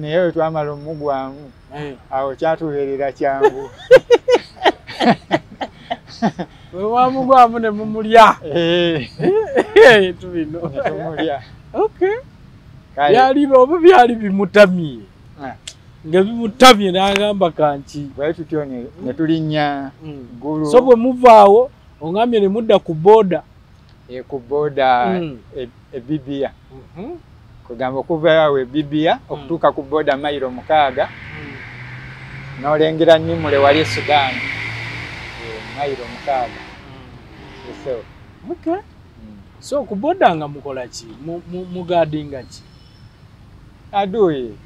naye wetwamala omugwamu awo kyatubeerera kyangu wewamugwamu ne mumulya tubino netumulya byali oba byali bimutamye nga bimutamye n'agamba kanki bwe tutyo ne tulinnya ggulu so bwe muvaawo ongambye ne mudda ku booda ku booda ebibiya kugamba okuva awo ebibiya okutuuka ku booda mayiro 6 n'olengera Nimule wali Sudaani mayiro 6 so ku booda nga mukola ki mugadinga ki aduyi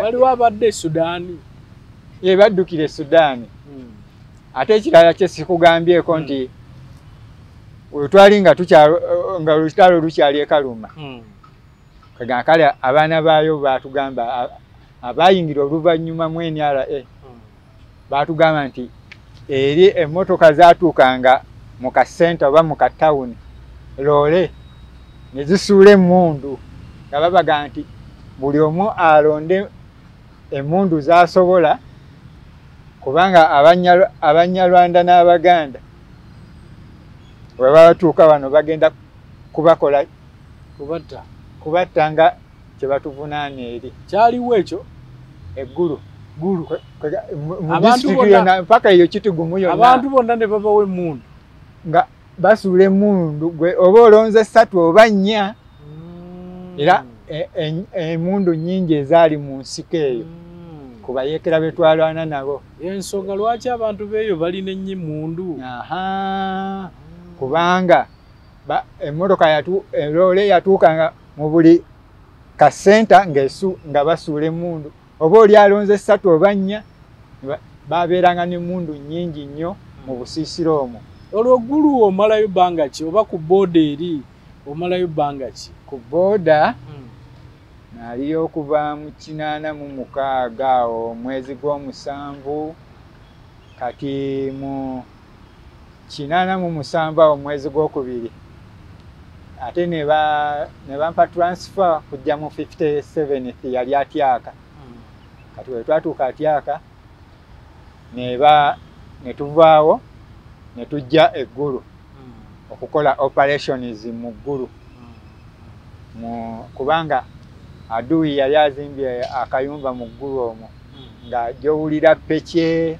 waliwo abadde Sudaani baddukire Sudaani ate ekirala kye sikugambyeko nti wetwali nga Lutalo lukyali ekaluma kale abaana baayo baatugamba abayingira oluvannyuma mu NRA baatugamba nti eri emmotoka zaatuukanga mu kasenta oba mu katawuni loole ne zisuula emmundu nga babaga nti buli omu alonde emmundu z'asobola kubanga Abanyarwanda n'Abaganda bwe batuuka wano bagenda kubakola kubatta nga kye batuvunaana eri. Kyaliwo ekyo eggulu mu disitulikiti yonna mpaka eyo Kitigumu yonna abantu bonna ne babawo emmundu nga basuula emmundu gwe oba olonze 3 oba 4 era emmundu nnyingi ezaali mu nsiko eyo kubayeekera be twalwana nabo. Ensonga lwaki abantu beeyo balina ennyo emmundu kubanga emmotoka loole yatuukanga mu buli kasenta nga basuula emmundu oba oli alonze 3 oba 4 babeeranga n'emmundu nnyingi nnyo mu busiisiro omwo. Olwo ggulu omalayo bbanga ki oba ku booda eri omalayo bbanga ki? Ku booda naliyo okuva mu 86 awo omwezi gw'omusanvu kati mu 87 awo omwezi gw'okubiri ate ne bampa transfer kujja mu 57th yali Atyaka kati we twatuuka Atyaka ne tuvaawo ne tujja eggulu okukola operations mu ggulu kubanga aduyi yali azimbye akayumba mu ggulu omwo nga gy'owulira Pekye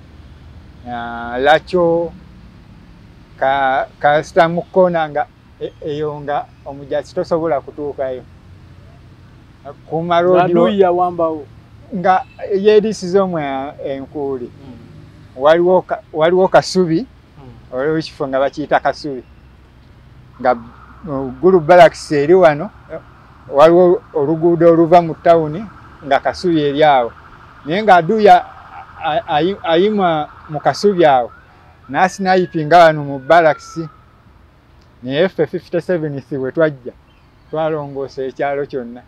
Lakyo kasita mu kkoona nga eyo nga omujasi tosobola kutuukayo aduyi yawambawo nga yeerisiza omwe enkuuli waliwo Kasubi waliwo ekifo nga bakiyita Kasubi nga ggulu balakisi eri wano waliwo oluguudo oluva mu tawuni nga Kasubi eri awo naye nga aduyi ayima mu Kasubi awo n'asinayipinga wano mu balakisi naye ffe 57th we twajja twalongoosa ekyalo kyonna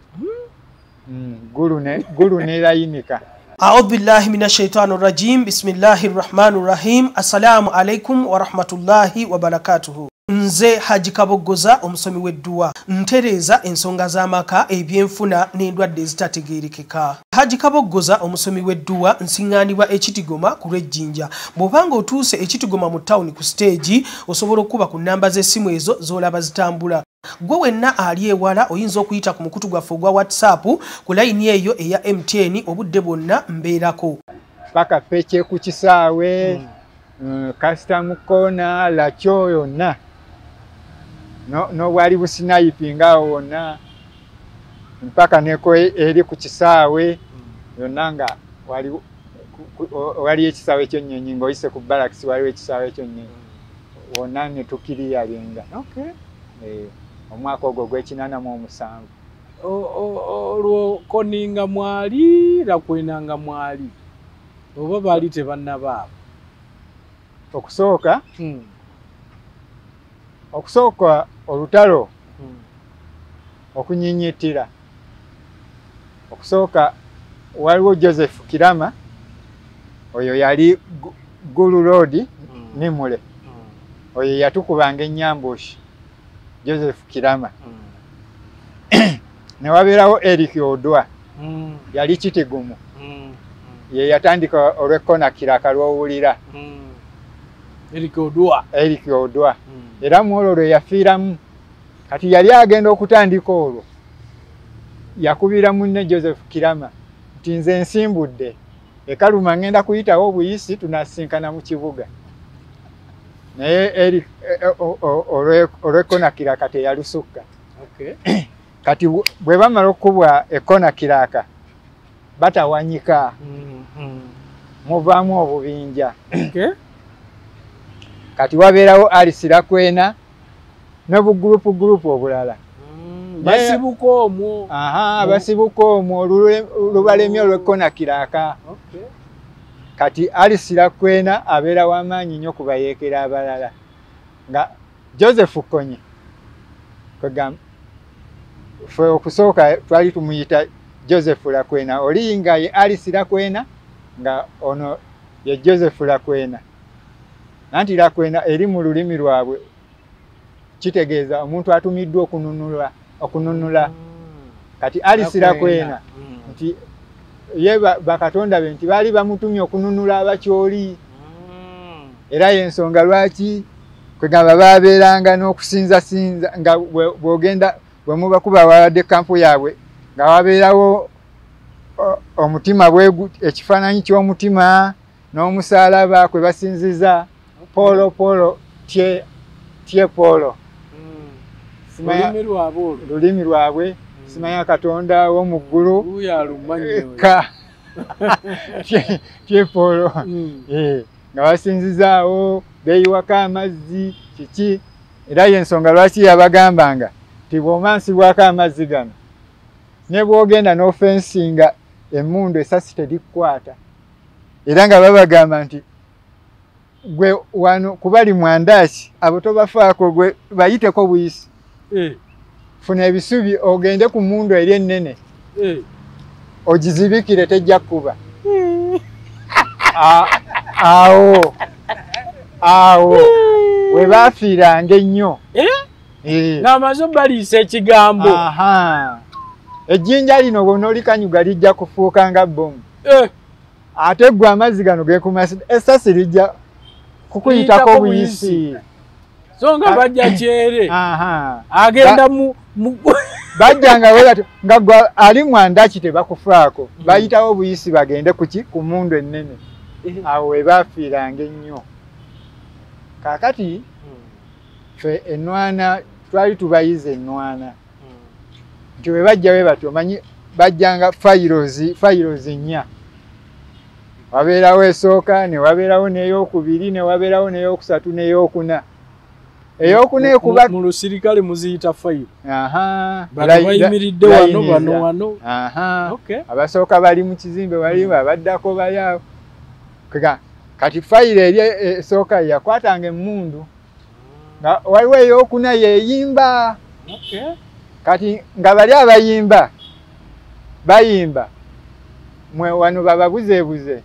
gulu ne layinika. أعوذ بالله من الشيطان الرجيم بسم الله الرحمن الرحيم السلام عليكم ورحمة الله وبركاته. Nze Haji Kabogoza omusomi w'edduwa ntereza ensonga z'amaka ebyenfuna n'endwadde ezitategeerekeka. Haji Kabogoza omusomi w'edduwa nsiŋŋaanibwa ekitigoma ku lw'ejjinja. Bw'obanga otuuse ekitigoma mu ttawuni ku siteegi osobola okuba ku nnamba z'essimu ezo z'olaba zitambula. Gwe wenna ali ewala oyinza okuyita ku mukutu gwaffe ogwa WhatsApp ku layini eyo eya MTN obudde bwonna mbeerako. Paka peche ku kisaawe, custom corner, lakyo yonna. No wali businayipinga wonna. Mpaka neko eri ku kisaawe yonna nga wali ekisaawe ky'ennyonyi ng'oyise ku barracks waliwo ekisaawe ky'ennyonyi. Wonna ne tukiriyalinga. Okay. Omwaka ogwo gw'87. Olwo koninga mwali lakwenanga mwali oba baali tebannabaabo. Okusooka olutalo okunyinyittira. Okusooka waliwo Joseph Kirama oyo yali Gulu Road Nimule. Oyo yatukubanga ennyambushi Joseph Kirama. Ne wabeerawo Eric Odwa yali Kitigumu. Ye yatandika olw'ekkona kiraka lw'owulira. Eric Odwa. Era mwolwo lwe yafiiramu. Kati yali agenda okutandika olwo. Yakubira munne Joseph Kirama nti nze nsimbudde. Ekaluma ngenda kuyitawo obuyisi tunasinkana mu kibuga. Naye Eric olw'ekkona kiraka teyalusukka. Kati bwe bamala okubwa ekkona kiraka batawanyika. Muvaamu obubinja. Kati wabeerawo RA60482 n'obugurupu obulala. Basibuka omwo. Basibuka omwo lubalemye olw'ekkona kiraka. Kati RA60482 abeera w'amaanyi nnyo kubayeekera abalala. Nga Joseph Konye kwegamba fwe okusooka twali tumuyita Joseph Lakwena olinga ye RA60482 nga ono ye Joseph Lakwena. Nanti Lakwena eri mu lulimi lwabwe kitegeeza omuntu atumiddwa okununula. Kati RA60482 nti ye bakatonda be nti baali bamutumye okununula abakyoli. Era y'ensonga lwaki kwegamba babeeranga n'okusinza nga bw'ogenda bwe muba kuba wadde kampu yaabwe nga wabeerawo omutima ekifaananyi ky'omutima n'omusaalaba kwe basinziza Polo tye Polo. Lulimi lwabwe simanya Katonda w'omu ggulu tye Polo. Nga basinzizaawo beeyiwako amazzi kiki. Era y'ensonga lwaki yabagambanga ti bw'omansibwako amazzi gano ne bw'ogenda n'ofensinga emmundu esasi terikukwata. Era nga babagamba nti gwe wano kubali mwandaaki abo tobafaako gwe bayiteko buyisi. Funa ebisubi ogende ku mmundu eri ennene ogizibikire tejja kuba. Awo we baafiiranga ennyo. N'amazo baliisa ekigambo. Ejjinja lino bw'onoolikanyuga lijja kufuuka nga bbomu. Ate gwe amazzi gano gekumasa essasi lijja kukuyitako buyisi. So nga bajja kyere. Agenda mu bajjanga webati nga gwe ali mwandaki tebakufaako. Bayitawo buyisi bagende ku mmundu ennene. Awo we baafiiranga ennyo. Kaakati ffe ennwana twali tubayize ennwana. Nti we bajja we bati omanyi bajjanga fayirozi nnya. Wabeerawo esooka ne wabeerawo n'eyokubiri ne wabeerawo n'eyokusatu n'eyokuna. Eyokuna ekuba mu lusirikale muziyita fayiro. Bayimiridde wano. Abasooka bali mu kizimbe wali abaddako bayawo. Kati fayiro eri esooka yakwatanga emmundu. Nga waliwo eyokuna yeeyimba. Kati nga bali abayimba bayimba mwe wano bababuzeebuze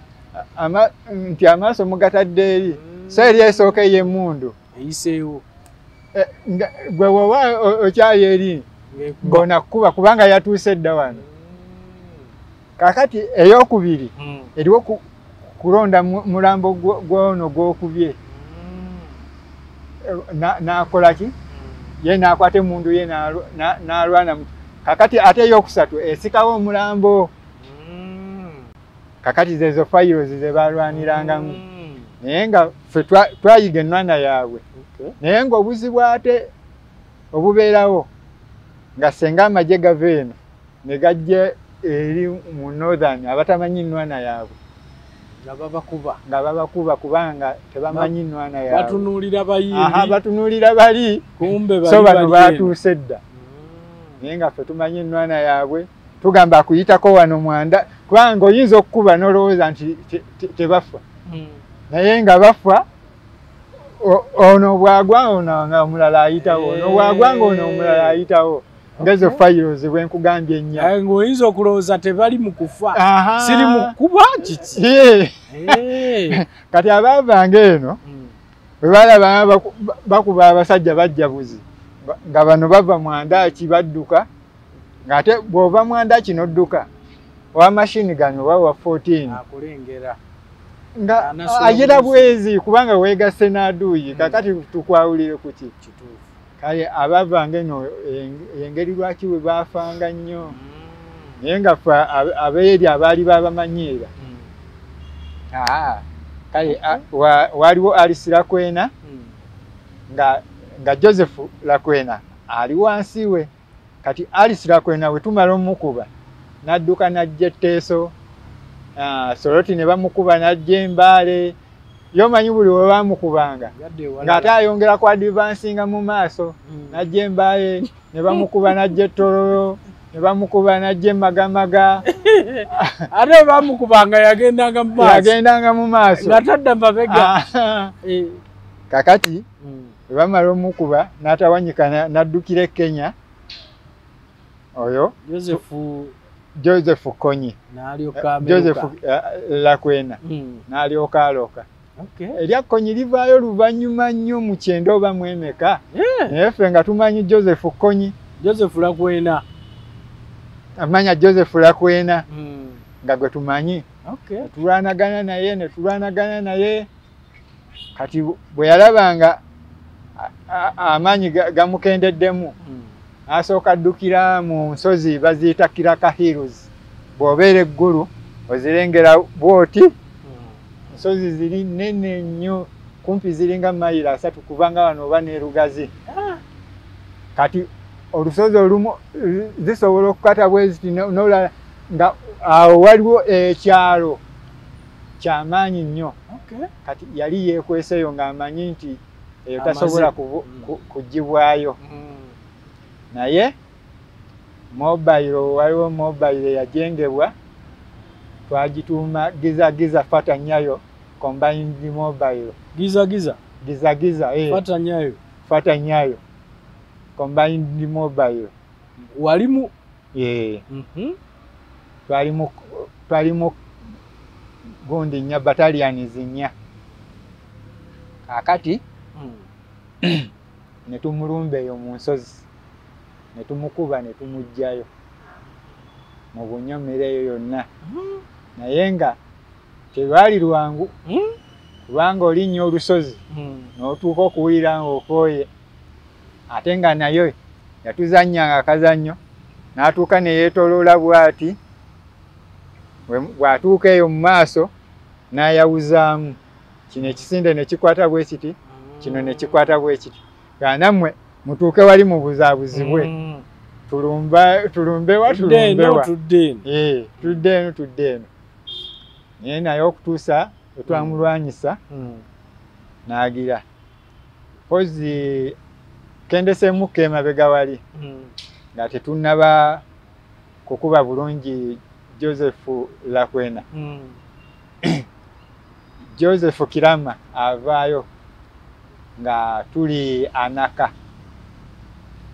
nti amaaso mugatadde eri so eri esooka ey'emmundu eyiseewo gwe woba okyali eri ng'ona kuba kubanga yatuuse dda wano kakati ey'okubiri eriwo kulonda mulambo gwono gw'okubye n'akola ki ye n'akwata emmundu ye n'alwana kakati ate ey'okusatu esikawo omulambo kakati zezo fayiro ze balwanirangamu naye nga ffe twayiga ennwana yaabwe naye ng'obuzibu ate obubeerawo nga senga amagye gava eno ne gajja eri mu northern abatamanyi nnwana yaabwe nga babakuba kubanga tebamanyi nnwana yaabwe batunuulira bali so bano baatuuse dda naye nga ffe tumanyi ennwana yaabwe tugamba akuyitako wano mwanda kubanga oyinza okukuba n'olowooza nti tebafa naye nga bafa ono bwagwa ono nga omulala ayitawo ono bwagwa nga ono omulala ayitawo ngezo fayiro bwe nkugambye ennya ng'oyinza okulowooza tebali mu kufa siri mu kuba kiki kati abaavanga eno bwe balaba bakuba abasajja bajja buzi nga bano bava mwandaki badduka ng'ate bw'ova mwandaki n'odduka owa mashini gano oba wa 14 akulengera nga ayera bwezi kubanga weegasse n'aduuyi kakati tukwawulire ku ki kale abavanga eno engeri lwaki bwe baafanga nnyo naye nga ffe abeeri abaali babamanyiira kale waliwo Alice Lakwena nga Joseph Lakwena ali wansi we kati Alice Lakwena bwe tumala omukuba n'adduka n'ajja etteeso Soroti ne bamukuba n'ajja Embaale yomanyi buli we bamukubanga ng'ate ayongera ku advansinga mu maaso n'ajja Embaale ne bamukuba n'ajja Ettololo ne bamukuba n'ajja Magamaga ate bamukubanga yagendanga mu maaso nga tadda Mbega kakati bwe bamala omukuba n'atawanyika n'addukira e Kenya oyo Joseph Konyi Joseph Lakwena n'alyoka aloka erya Konyi livaayo luvannyuma nnyo mu 9 oba mu emeka naye ffe nga tumanyi Joseph Konyi Joseph Lakwena amanya Joseph Lakwena nga gwe tumanyi netulwanagana naye kati bwe yalabanga amaanyi gamukendeddemu asooka addukira mu nsozi baziyita Kiraka Hills bw'obeera eggulu ozirengera bwoti nsozi ziri nnene nnyo kumpi ziringa mayiro 3 kubanga wano oba neerugazi kati olusozi olumu zisobola okukata bweziti n'olala nga awo waliwo ekyalo ky'amaanyi nnyo kati yali yeekweseyo ng'amanyi nti eyo tasobola kugibwayo naye waliwo mobile yajengebwa twagituuma giza fata nyayo combined mobile giza fata nyayo combined mobile walimu twalimu gundi nya battalions nya akati netumulumba eyo mu nsozi netumukuba netumugjayo mu bunyomero eyo yonna naye nga tebali lwangu kubanga olinnya olusozi n'otuuka okuwulira ng'okooye ate nga nayo yatuzannyanga akazannyo n'atuuka ne yeetoloola bw'ati bw'atuuka eyo mu maaso n'ayawuzaamu kino ekisinde ne kikwata bwe kiti kino ne kikwata bwe kiti nammwe mutuuke wali mu buzaabuzibwe tulumbewa tudde eno naye naye okutuusa etwamulwanyisa n'agira pozi kendeseemukka emabega wali nga tetunnaba kukuba bulungi Joseph Lakwena Joseph Kirama avaayo nga tuli Anaka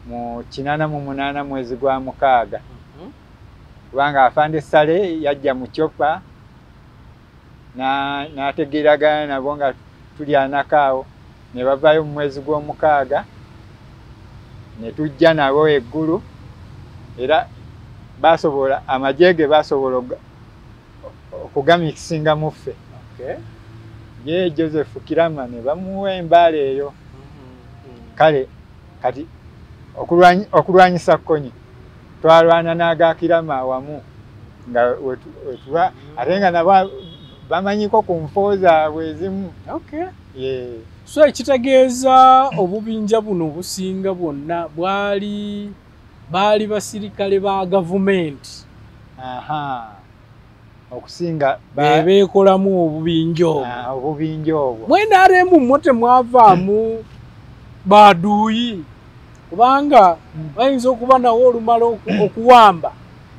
mu 88 mwezi gwa 6 kubanga afande Sale yajja mu Chopa n'ategeeragana nabo nga tuli anakaawo ne bavaayo mu mwezi gw'omukaaga ne tujja nabo eggulu era basobola amajege basobola okugamikisinga mu ffe. Ye Joseph Kirama ne bamuwa embaala eyo. Kale kati okulwanyisa Kkonyi twalwana n'aga Kirama awamu nga wetuba ate nga nabo bamanyiko ku nfo zaabwe ezimu. So ekitegeeza obubinja buno obusinga bwonna baali basirikale ba gavumenti. Okusinga beekolamu obubinja obwo. Obubinja obwo mu NRA mmwe temwavaamu baduuyi kubanga bayinza okuba nawo olumala okuwamba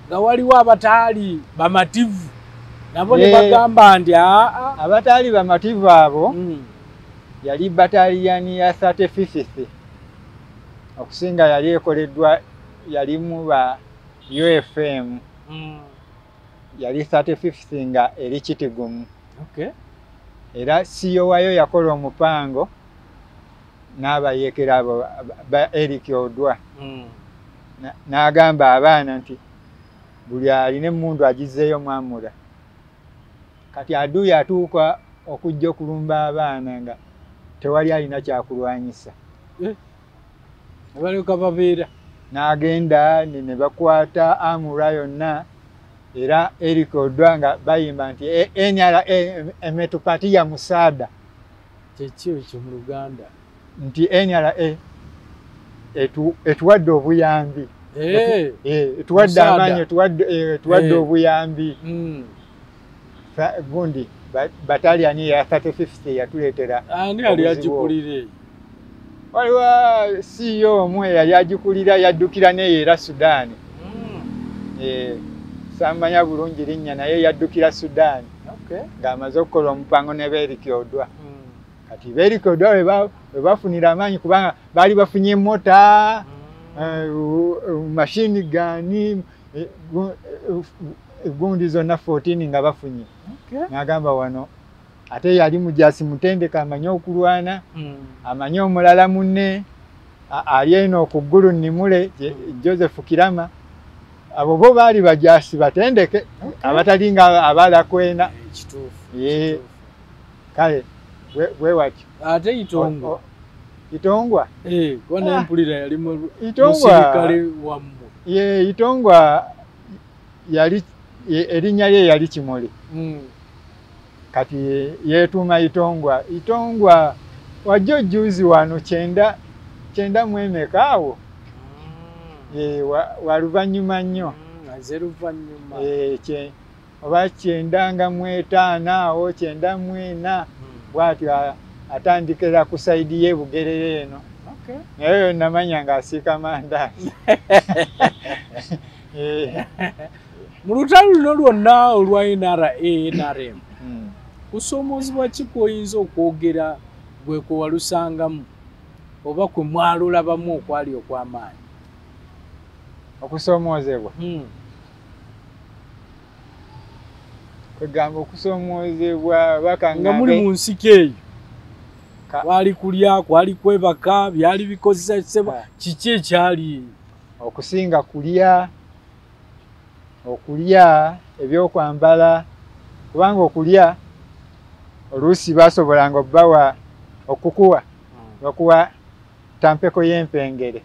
nga waliwo abataali bamativu nabo ne bagamba nti abataali bamativu abo yali bataliyani ya 35th okusinga yali ekoleddwa yalimu ba UFM yali 35th nga eri Kitigumu. Era CEO wayo yakola omupango n'abayeekera abo ba Eric Odwa n'agamba abaana nti buli alina emmundu agizeeyo mwamula. Kati Aduyi atuuka okujja okulumba abaana nga tewali alina kyakulwanyisa. Abaleka babeera n'agenda ne bakwata amura yonna era Eric Odwa nga bayimba nti NRA emetupatia musaada. Kyekyo ekyo mu Luganda nti NRA etuwadde obuyambi. Etuwadde amaanyi etuwadde obuyambi. Gundi bataliyani ya 35th yatuleetera. Ani yali agikulire? Waliwo CEO omwe yali agikulira yaddukira naye era Sudan. Samanya bulungi linnya naye yaddukira Sudan. Ng'amaze okukola omupango ne Eric Odwa. Kati Eric Odwa we bafunira amaanyi kubanga baali bafunye mota, machine gun, gundi zonna 14 nga bafunye. N'agamba wano ate yali mujasi mutendeka amanyi okulwana, amanyi omulala munne ali eno ku ggulu Nimule Joseph Kirama. Abo bo baali bajasi batendeke abatalinga abalakwena. Kituufu. Kale we watyo ate Itongwa kwana empulira yali musirikale wammwe. Itongwa yali erinnya lye yali Kimole. Kati yeetuuma Itongwa wajja juzi wano kyenda mu emeka awo. Waluvannyuma nnyo. Azeruvannyuma. Oba 95 awo 94 bw'atyo atandikira ku saidi ye Bugerere eno. Naye namanya ng'asiika mandazi. Mu lutalo luno lwonna olwa NRM kusoomozebwa ki kw'oyinza okwogera gwe kwe walusangamu oba kwe mwalulabamu okwali okw'amaanyi? Okusoomoozebwa kwegamba okusoomoozebwa nga muli mu nsiko eyo kwali kulya kwali kwebaka byali bikozesebwa kiki ekyali? Okusinga okulya ebyokwambala kubanga okulya oluusi basobolanga obbawa okukuwa bakuwa tampeko y'empengere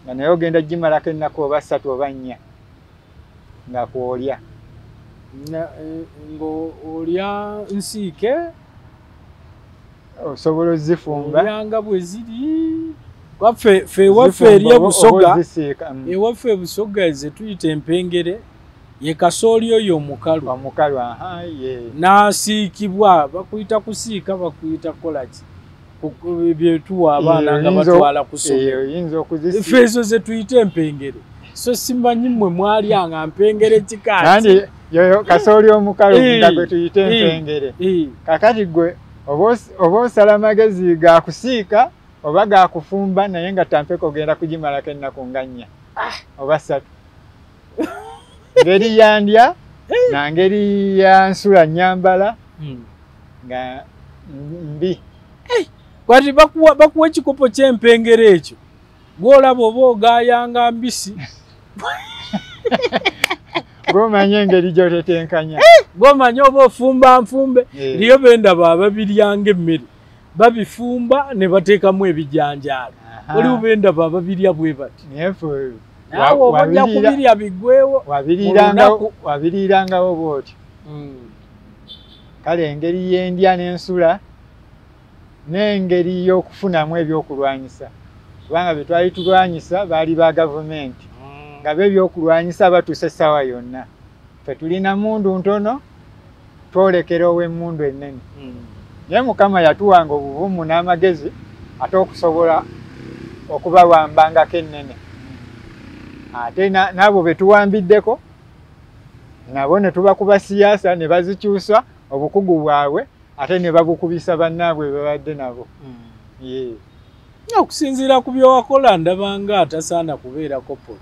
nga naye ogenda gimalako ennaku oba 3 oba 4 nga kwolya ng'olya nsiike osobola ozifumba olyanga bwe ziri waffe eri ebusoga ewaffe ebusoga ze tuyita empengere ye kasooli oyo omukalu n'asiikibwa bakuyita kusiika bakuyita kolaki byetuwa abaana nga batwala ku ssomero ffe ezo ze tuyita empengere so simanyi mmwe mwalyanga mpengere kikaati yoyo kasooli omukalu nga gwe tuyita empengere kakati gwe oba osala amagezi gakusiika oba gakufumba naye nga tampeko ogenda kugimalako ennaku nga 4 oba 3 ngeri yandya na ngeri ya nsula nyambala nga mbi. Kwati bakuwa ekikopo ky'empengere ekyo gwolaba oba ogayanga mbisi gwomanya engeri gyotetenkanya gwomanya oba ofumba nfumbe liyo bendaba ababiryanga emmere babifumba ne bateekamu ebijanjaalo oli bendaba ababirya bwe bati nawe obajja kubirya bigwewo wabirirangawo bwotyo. Kale engeri y'endya n'ensula n'engeri y'okufunamu ebyokulwanyisa kubanga bye twali tulwanyisa baali ba gavumenti nga b'ebyokulwanyisa batuuse essaawa yonna. Ffe tulina mundu ntono twolekera ow'emmundu ennene. Naye Mukama yatuwanga obuvumu n'amagezi ate okusobola okubawambangako ennene. Ate n'abo be tuwambiddeko nabo ne tubakuba siyaasa ne bazikyusa obukugu bwabwe ate ne babukubisa bannaabwe babadde nabo. Okusinziira ku byowakola ndabanga atasaana kubeera kopolo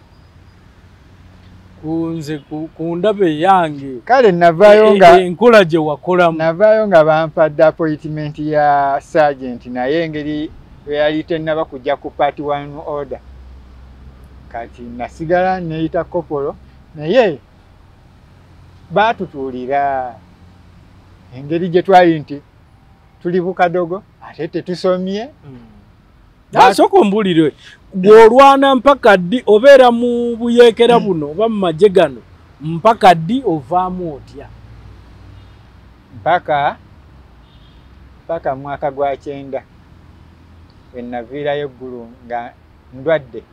kunze ku ndabe yange. Kale navaayo nga enkola gye wakolamu navaayo nga bampadde appointment ya sergeant naye engeri bwe yali tennaba kujja ku part 1 order kati nasigala neyita kopolo naye baatutuulira engeri gye twali nti tuli bukadogo ate tetusomye. Soko mbulire gwolwana mpaka ddi obeera mu buyeekera buno oba mu magye gano mpaka ddi ovaamu otya? Mpaka mwaka gwa 9 we naviirayo eggulu nga ndwadde.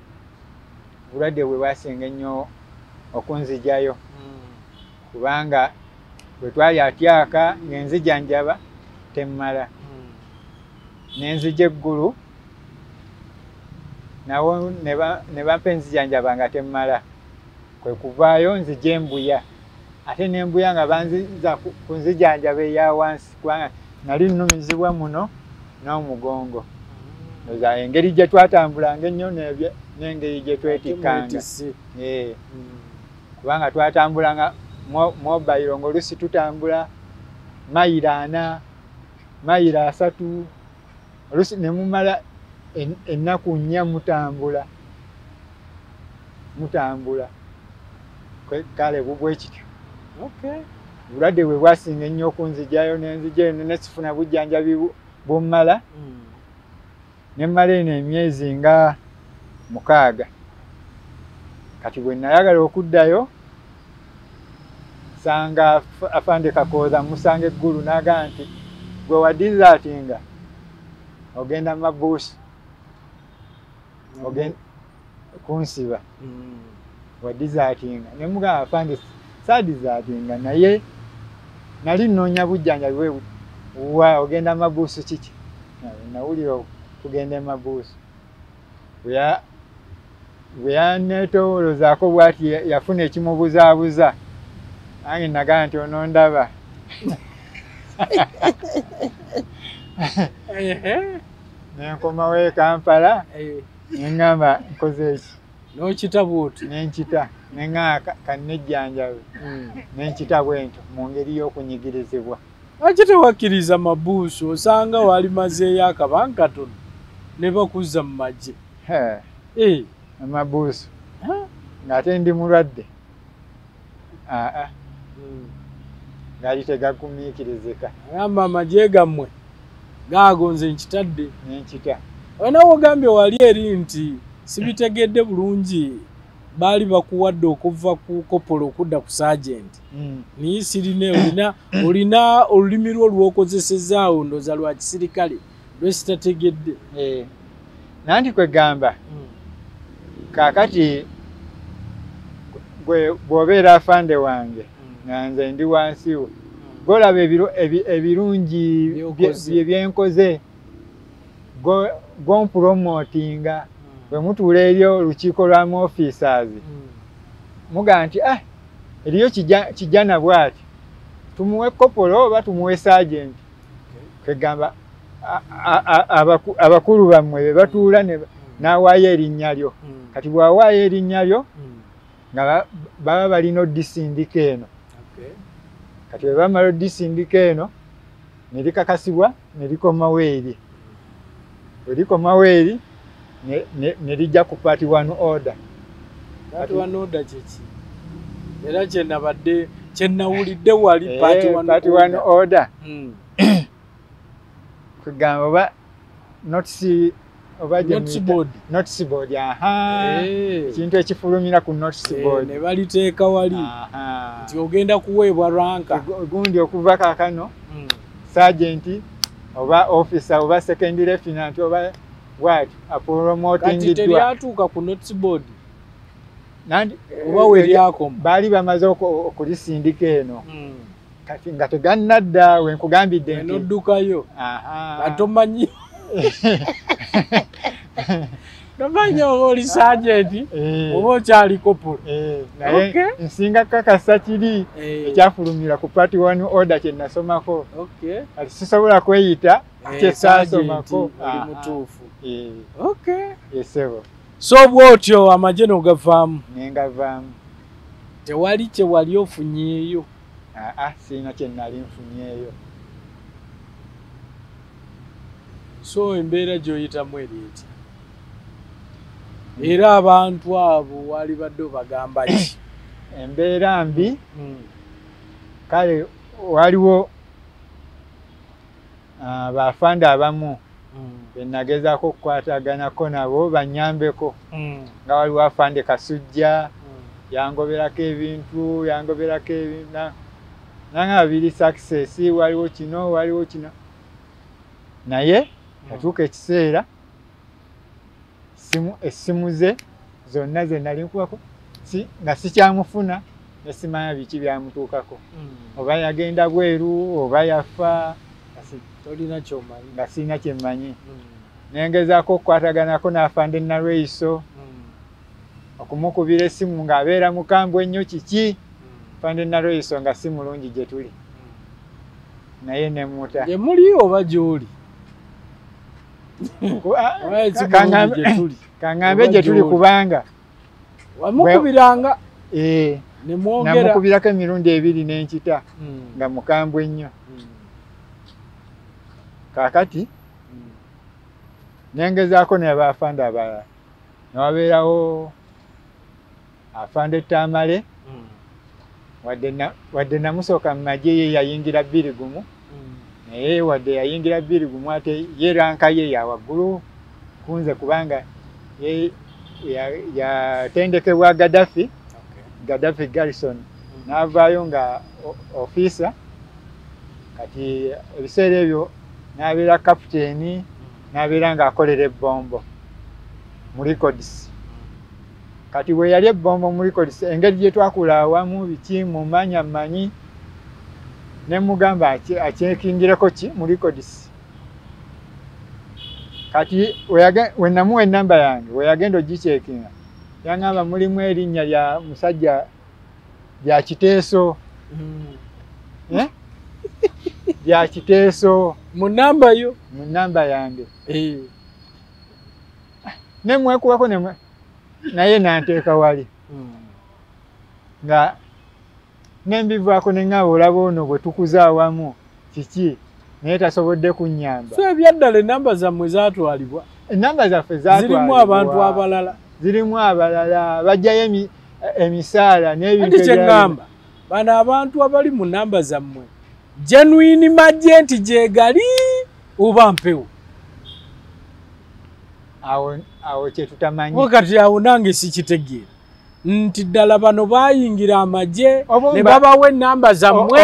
Obulwadde bwe bwasinga ennyo okunzijayo kubanga bwe twali atyaka ng'enzijanjaba temmala n'enzija eggulu nawo ne bampa enzijanjaba nga temmala kwe kuvaayo nzija embuya ate n'embuya nga banziza ku nzijanjaba eya wansi kubanga nali nnumizibwa muno n'omugongo. Engeri gye twatambulanga ennyo n'engeri gye twetikkanga kubanga twatambulanga mobile ng'olusi tutambula mayiro 4 mayiro 3 olusi ne mumala ennaku 4 mutambula. Kale bubwe kityo. Obulwadde bwe bwasinga ennyo okunzijayo n'enzija eno ne sifuna bujjanjabi bummala ne mmala eno emyezi nga 6. Kati bwe nayagala okuddayo sanga afande Kakooza musanga eggulu n'agamba nti gwe wadizaatinga ogenda mabuusi ogenda kunsiba wadizaatinga ne mugamba afande saadizaatinga naye nali nnoonya bujjanjabi wa ogenda mabuusi kiki nawulira kugenda mabuusi bwe yaneetoolozaako bw'ati yafuna ekimubuzaabuza nange nagamba nti ono ndaba nenkomawo e Kampala neŋŋamba nkoze eki n'okita bw'oti nenkita neŋŋamba kannejjanjabe nenkita bwentyo mu ngeri y'okunyigirizibwa. Lwaki tewakkiriza mabuusu osanga wali mazeeyo akabanga katono ne bakuzza mu magye? Amabuusu ng'ate ndi mulwadde gaali tegagumiikirizika. Agamba amagye gammwe gaagonze nkitadde nenkita. Nawe ogambye wali eri nti sibitegedde bulungi baali bakuwadde okuva ku kopolo okudda ku sergeant. Naye sirina olina olulimi lwo lw'okozesezaawo ndooza lwa kisirikale lwesitategedde. Nanti kwegamba kaakati bw'obeera afande wange nga nze ndi wansi wo golaba ebirungi byenkoze gompromotinga bwe mutuula eri olukiiko lwa officers mugamba nti eriyo kijana bw'ati tumuwe kopolo oba tumuwe sergeant. Kwegamba abakulu bammwe be batuula n'awaayo erinnya lyo. Kati bw'awaayo erinnya lyo nga baba balina odisindika eno. Kati bwe bamala odisindika eno ne likakasibwa ne likomawo eri. Bwe likomawo eri ne lijja ku Part 1 order. Part 1 order kiki? Era kyenabadde kyenawulidde wali Part 1 order. Kugamba oba notice oba notice board. Ekintu ekifulumira ku notice board. Ne baliteeka wali. Nti ogenda kuweebwa ranka. Gundi okuva kaakano sergeant oba officer oba second lieutenant oba what promoting kati teryatuuka ku notice board. Nandi oba weryakoma baali bamaze okulisindika eno. Kati nga tegannadda we nkugambidde nti noddukayo. Atomanyi tomanyi oli sergeant oba okyali kopolo. Naye nsinga kakasa kiri ekyafulumira ku Part 1 order kye nasomako. Kati sisobola kweyita kyesaasomako. Mutuufu. Yesebo. So bwotyo amagye n'ogavaamu. Nengavaamu. Tewali kye wali ofunyeeyo. Sirina kye nali nfunyeeyo. So embeera gy'oyitamu eri etya? Era abantu abo wali badde bagamba ki? Embeera mbi. Kale waliwo bafanda abamu benagezaako okukwataganako nabo banyambeko. Nga waliwo afande Kasujja yangoberako ebintu nanga babiri success waliwo kino naye atuuka ekiseera essimu ze zonna ze nali nkubako nga sikyamufuna nesimanya biki byamutuukako. Oba yagenda bweru oba yafa nga sirina kyemmanyi. Nengezaako okukwataganako n'afande Narweiso okumukubira essimu ng'abeera mukambwe ennyo kiki. Afande Narweiso nga si mulungi gye tuli naye nemuta. Gye muli oba gy'oli? Kaŋŋambe gye tuli kubanga wamukubiranga namukubirako emirundi 2 n'enkita nga mukambwe ennyo. Kaakati nengezaako naye baafande abalala newabeerawo afande Tamale wadde namusooka mu magye ye yayingira 21 naye wadde yayingira 21 ate ye ranka ye ya waggulu kunze kubanga yatendekebwa Gaddafi Garrison n'avaayo nga officer. Kati ebiseera ebyo n'abeera kapiteeni n'abeera ng'akolera ebbombo mu records. Kati bwe yali ebbombo mu records engeri gye twakula awamu biki mumanya mmanyi ne mugamba akyekingireko ki mu records. Kati we namuwa ennamba yange we yagenda ogikyekinga yaŋŋamba mulimu erinnya lya musajja lya Kiteeso. Lya Kiteeso mu namba yo mu namba yange. Ne mwekubako naye nanteeka wali nga nembivaako neŋŋaba olaba ono bwe tukuze awamu kiki naye tasobodde kunnyamba. So ebyaddala ennamba zammwe zaatwalibwa? Ennamba zaffe zaatwalibwa. Zirimu abantu abalala? Zirimu abalala bajjayo emisaala n'ebintu kye ŋŋamba bano abantu abali mu nnamba zammwe genuine magenti gyegali oba mpewo? Awo kye tutamanyi. Wakati awo nange sikitegeera nti ddala bano bayingira amagye ne babawa ennamba zammwe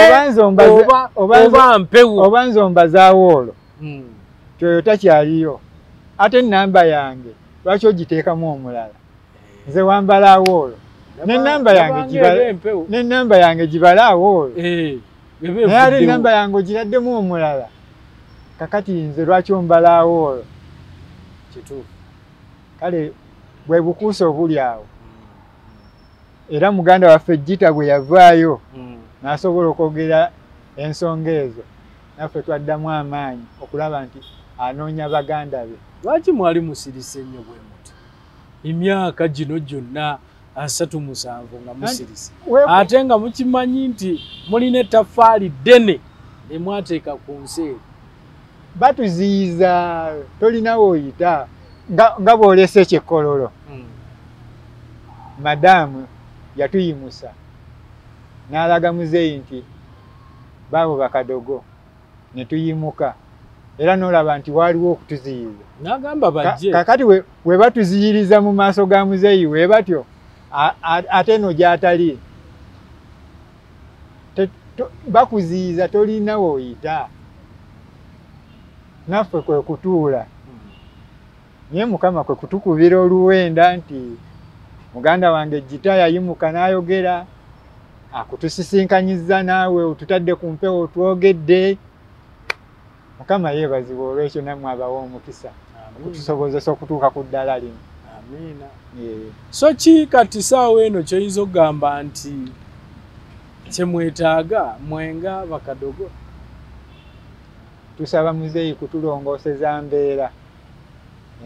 oba mpewo? Oba nzomba zaawoolo kyoyo takyaliyo. Ate ennamba yange lwaki ogiteekamu omulala? Nze wambala awoolo n'ennamba yange gibala awoolo naye ate ennamba yange ogiraddemu omulala. Kakati nze lwaki ombala awoolo? Kituufu. Kale bwe bukuusa obuli awo. Era muganda waffe Jita bwe yavaayo n'asobola okwogera ensonga ezo naffe twaddamu amaanyi okulaba nti anoonya baganda be. Lwaki mwali musirise nnyo bwe muti emyaka gino gyonna 37 nga musirisi ate nga mukimanyi nti mulina ettaffaali ddene emwateeka ku nsi batuziyiza tolinawo oyita nga bw'olesa ekyekololo madamu yatuyimusa n'alaga muzeeyi nti baabo bakadogo ne tuyimuka era n'olaba nti waaliwo okutuziyiza n'agamba bajje kakati we batuziyiriza mu maaso ga muzeeyi we batyo ate no gy'atali bakuziyiza tolinawo oyita naffe kwe kutuula naye Mukama kwe kutukubira oluwenda nti muganda wange jita yayimuka n'ayogera akutusisinkanyizza naawe otutadde ku mpewo twogedde. Mukama yeebazibwa olw'ekyo nammwe abawa omukisa okutusobozesa okutuuka ku ddala lino. Amiina. So ki kati saawa eno kyoyinza okugamba nti kyemwetaaga mwenga bakadogo? Tusaba muzeeyi kutulongooseza mbeera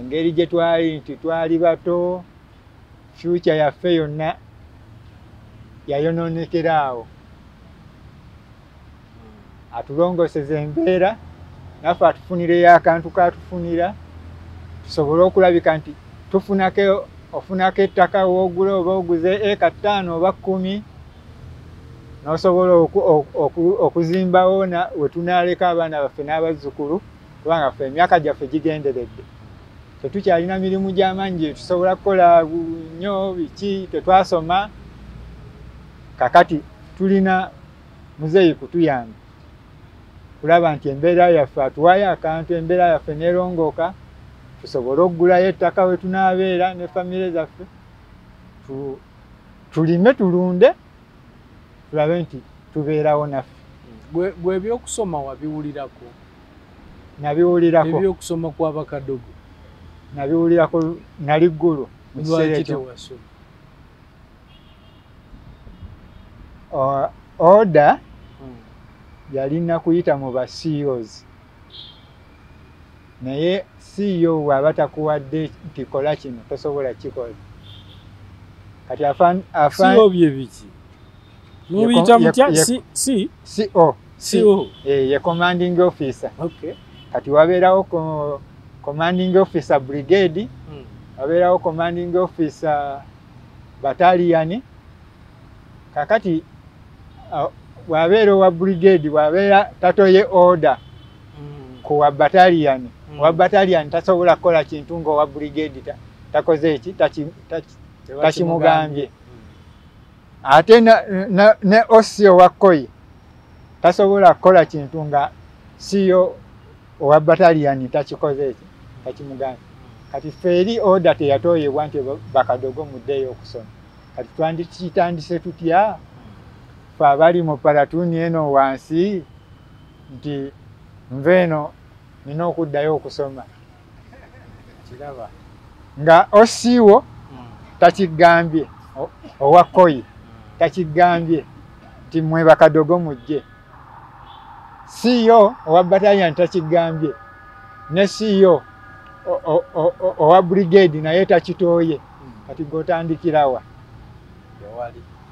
engeri gye twali nti twali bato future yaffe yonna yayonoonekera awo. Atulongooseza embeera naffe atufunireyo akantu katufunira tusobole okulabika nti ofunako ettaka woogula oba oguze eka 5 oba 10 n'osobola okuzimbawo we tunaaleka abaana baffe n'abazzukulu kubanga ffe emyaka gyaffe gigenderedde. Tetukyalina mirimu gy'amaanyi gye tusobola kukola nnyo biki tetwasoma. Kakati tulina muzeeyi kutuyamba kulaba nti embeera yaffe atuwayo akantu embeera yaffe neerongooka tusobole okugulayo ettaka we tunaabeera ne famire zaffe tulime tulunde tulabe nti tubeerawo naffe. Gwe ebyokusoma wabiwulirako? Nabiwulirako. Ebyokusoma kwa bakadogo nabiwulirako nali ggulu mu kiseera ekyo. Oda yalina kuyita mu ba CEOs naye CEO bw'aba takuwadde nti kola kino tosobola kikola. Kati CEO bye biki? Mubiyita mutya? CEO ye commanding officer. Okay. Kati wabeerawo commanding officer brigade, wabeerawo commanding officer battalion. Kakati wabeera wa brigade wabeera tatoye order ku wa battalion. Wa battalion tasobola kukola kintu ng'owa brigade takoze eki takimugambye. Ate ne osio wa koyi tasobola kukola kintu nga siyo owa battalion takikoze eki takimugambye. Kati feri order teyatoyebwa nti bakadogo muddeyo okusoma. Kati twandikitandise tutya ffe abali mu palatuni eno wansi nti nveeno nina okuddayo okusoma. Kiraba Nga osiwo takigambye owa koyi takigambye nti mmwe bakadogo mujje. CEO owa battalion takigambye ne CEO owa brigade naye takitooye. Kati gotandikirawa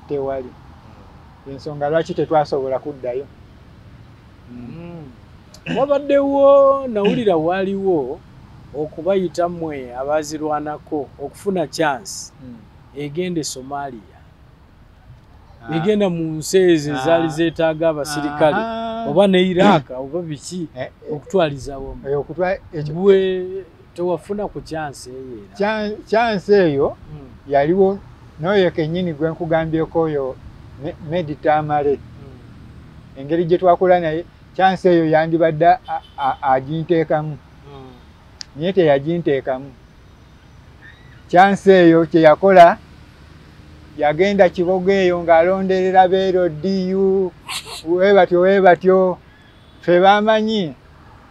tewali. Ensonga lwaki tetwasobola kuddayo. Wabaddewo nawulira waaliwo okubayita mmwe abazirwanako okufuna chance egende Somalia egenda mu nsi ezo ezaali zeetaaga abasirikale oba ne Iraq oba biki okutwalizawo gwe tewafuna ku chance eyo. Chance eyo yaliwo n'oyo kennyini gwe nkugambyeko oyo Meditamale. Engeri gye twakula naye chance eyo yandibadde aginteekamu naye teyaginteekamu. Chance eyo kye yakola yagenda Kibogo eyo ng'alonderera beero DU weebatyo ffe bamanyi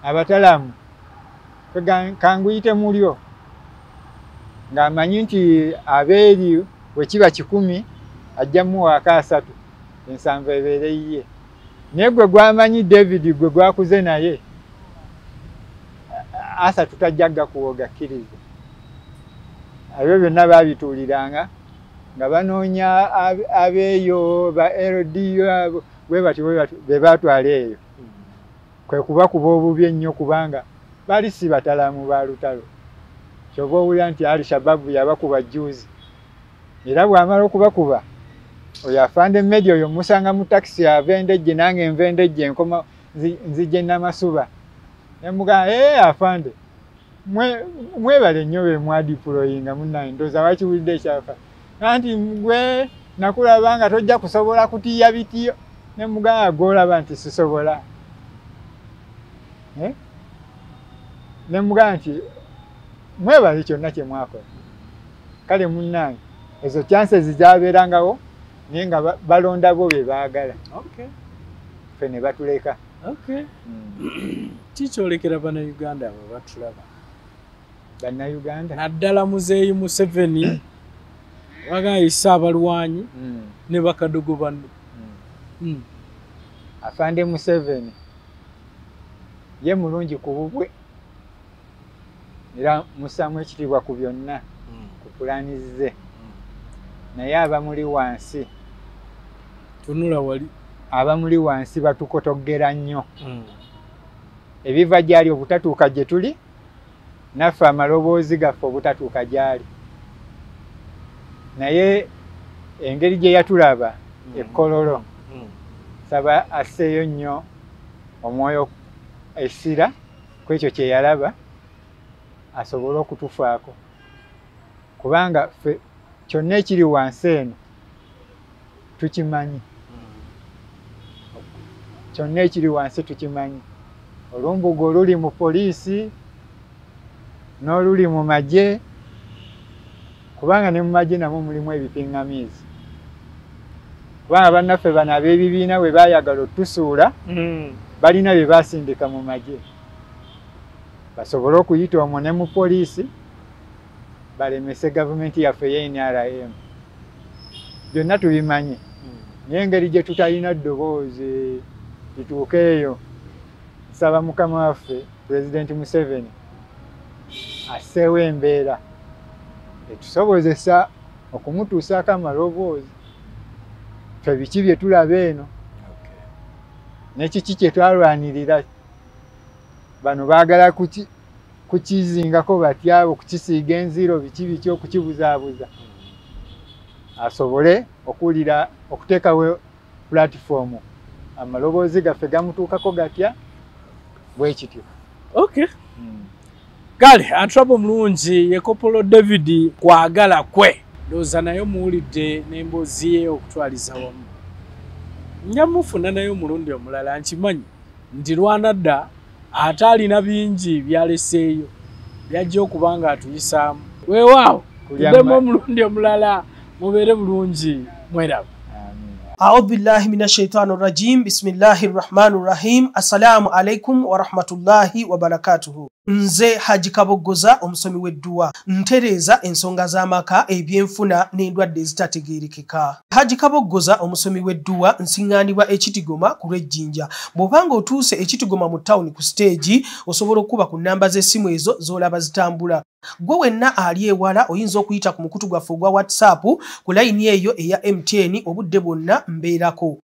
abatalamu kanguyite mulyo ng'amanyi nti abeeri bwe kiba 10 ajja muwaaka 3 ensanvu ebeere yiye. Naye gwe gwamanyi David gwe gwakuze naye asa tutajjagga kuwoga kkiriza. Ebyo byonna baabituuliranga nga banoonya abeeyo ba LDO abo bwe bati be batwala eyo kwe kubakuba obubi ennyo kubanga bali si batalamu ba Lutalo. Kyova owulira nti Al-Shabaab yabakuba juzi era bw'amala okubakuba oyo afande media oyo musanga mu taxi avendejje nange envendejje enkoma nzije namasuba nemugamba afande mwebale nnyo be mwadiployinga munnange ndoza wakiwulidde ekyafa anti gwe nakulaba nga tojja kusobola kutiya bitiyo nemugamba golaba nti sisobola nemugamba nti mwebale kyonna kye mwakola kale munnange ezo chances zabeerangawo naye nga balonda bo be baagala ffe ne batuleka kikyolekera bannayuganda abo batulaba bannayuganda naddala muzeeyi Museveni bagayisa abalwanyi ne bakadogo banno afande Museveni ye mulungi ku bubwe era musamu ekitiibwa ku byonna ku pulanize naye abamuli wansi tunula wali abamuli wansi batukotogera nnyo ebiva gyali obutatuuka gye tuli naffe amaloboozi gaffe obutatuuka gyali naye engeri gye yatulaba ekkololo saba asseeyo nnyo omwoyo essira ku ekyo kye yalaba asobole okutufaako kubanga ffe kyonna ekiri wansi eno tukimanyi kyonna ekiri wansi tukimanyi olumbugo oluli mu poliisi n'oluli mu magye kubanga ne mu magye namwo mulimu ebipiŋŋamiizi kubanga bannaffe bano ab'ebibiina bwe baayagala otusuula balina bye baasindika mu magye basobole okuyita omwo ne mu poliisi balemese gavumenti yaffe ye NRA byonna tubimanyi naye engeri gye tutalina ddoboozi lituuke eyo nsaba mukama waffe pulezidenti Museveni asseewo embeera etusobozesa okumutuusaako amaloboozi ffe biki bye tulaba eno nekiki kye twalwanirira bano baagala kukizingako batya okukisiiga enziro biki okukibuzaabuza asobole okuwulira okuteekawo pulatifomu amaloboozi gaffe gamutuukako gatya bwe kityo kale atrabo mulungi ye Kopolo David kwagalakwe ndowooza naye muwulidde n'emboozi ye okutwaliza wamu njamufuna naye omulundi omulala nkimanyi nti lwanadda ate alina bingi byaleseeyo byajja okuba nga atuyisaamu weewaawo tuddemu omulundi omulala mubeere bulungi mweraba أعوذ بالله من الشيطان الرجيم بسم الله الرحمن الرحيم السلام عليكم ورحمة الله وبركاته nze Haji Kabogoza omusomi w'edduwa ntereza ensonga z'amaka ebyenfuna n'endwadde ezitategeerekeka. Haji Kabogoza omusomi w'edduwa nsiŋŋaanibwa ekitigoma ku lw'ejjinja. Bw'obanga otuuse ekitigoma mu ttawuni ku siteegi osobola okuba ku nnamba z'essimu ezo z'olaba zitambula. Gwe wenna ali ewala oyinza okuyita ku mukutu gwaffe ogwa WhatsApp ku layini eyo eya MTN obudde bwonna mbeerako.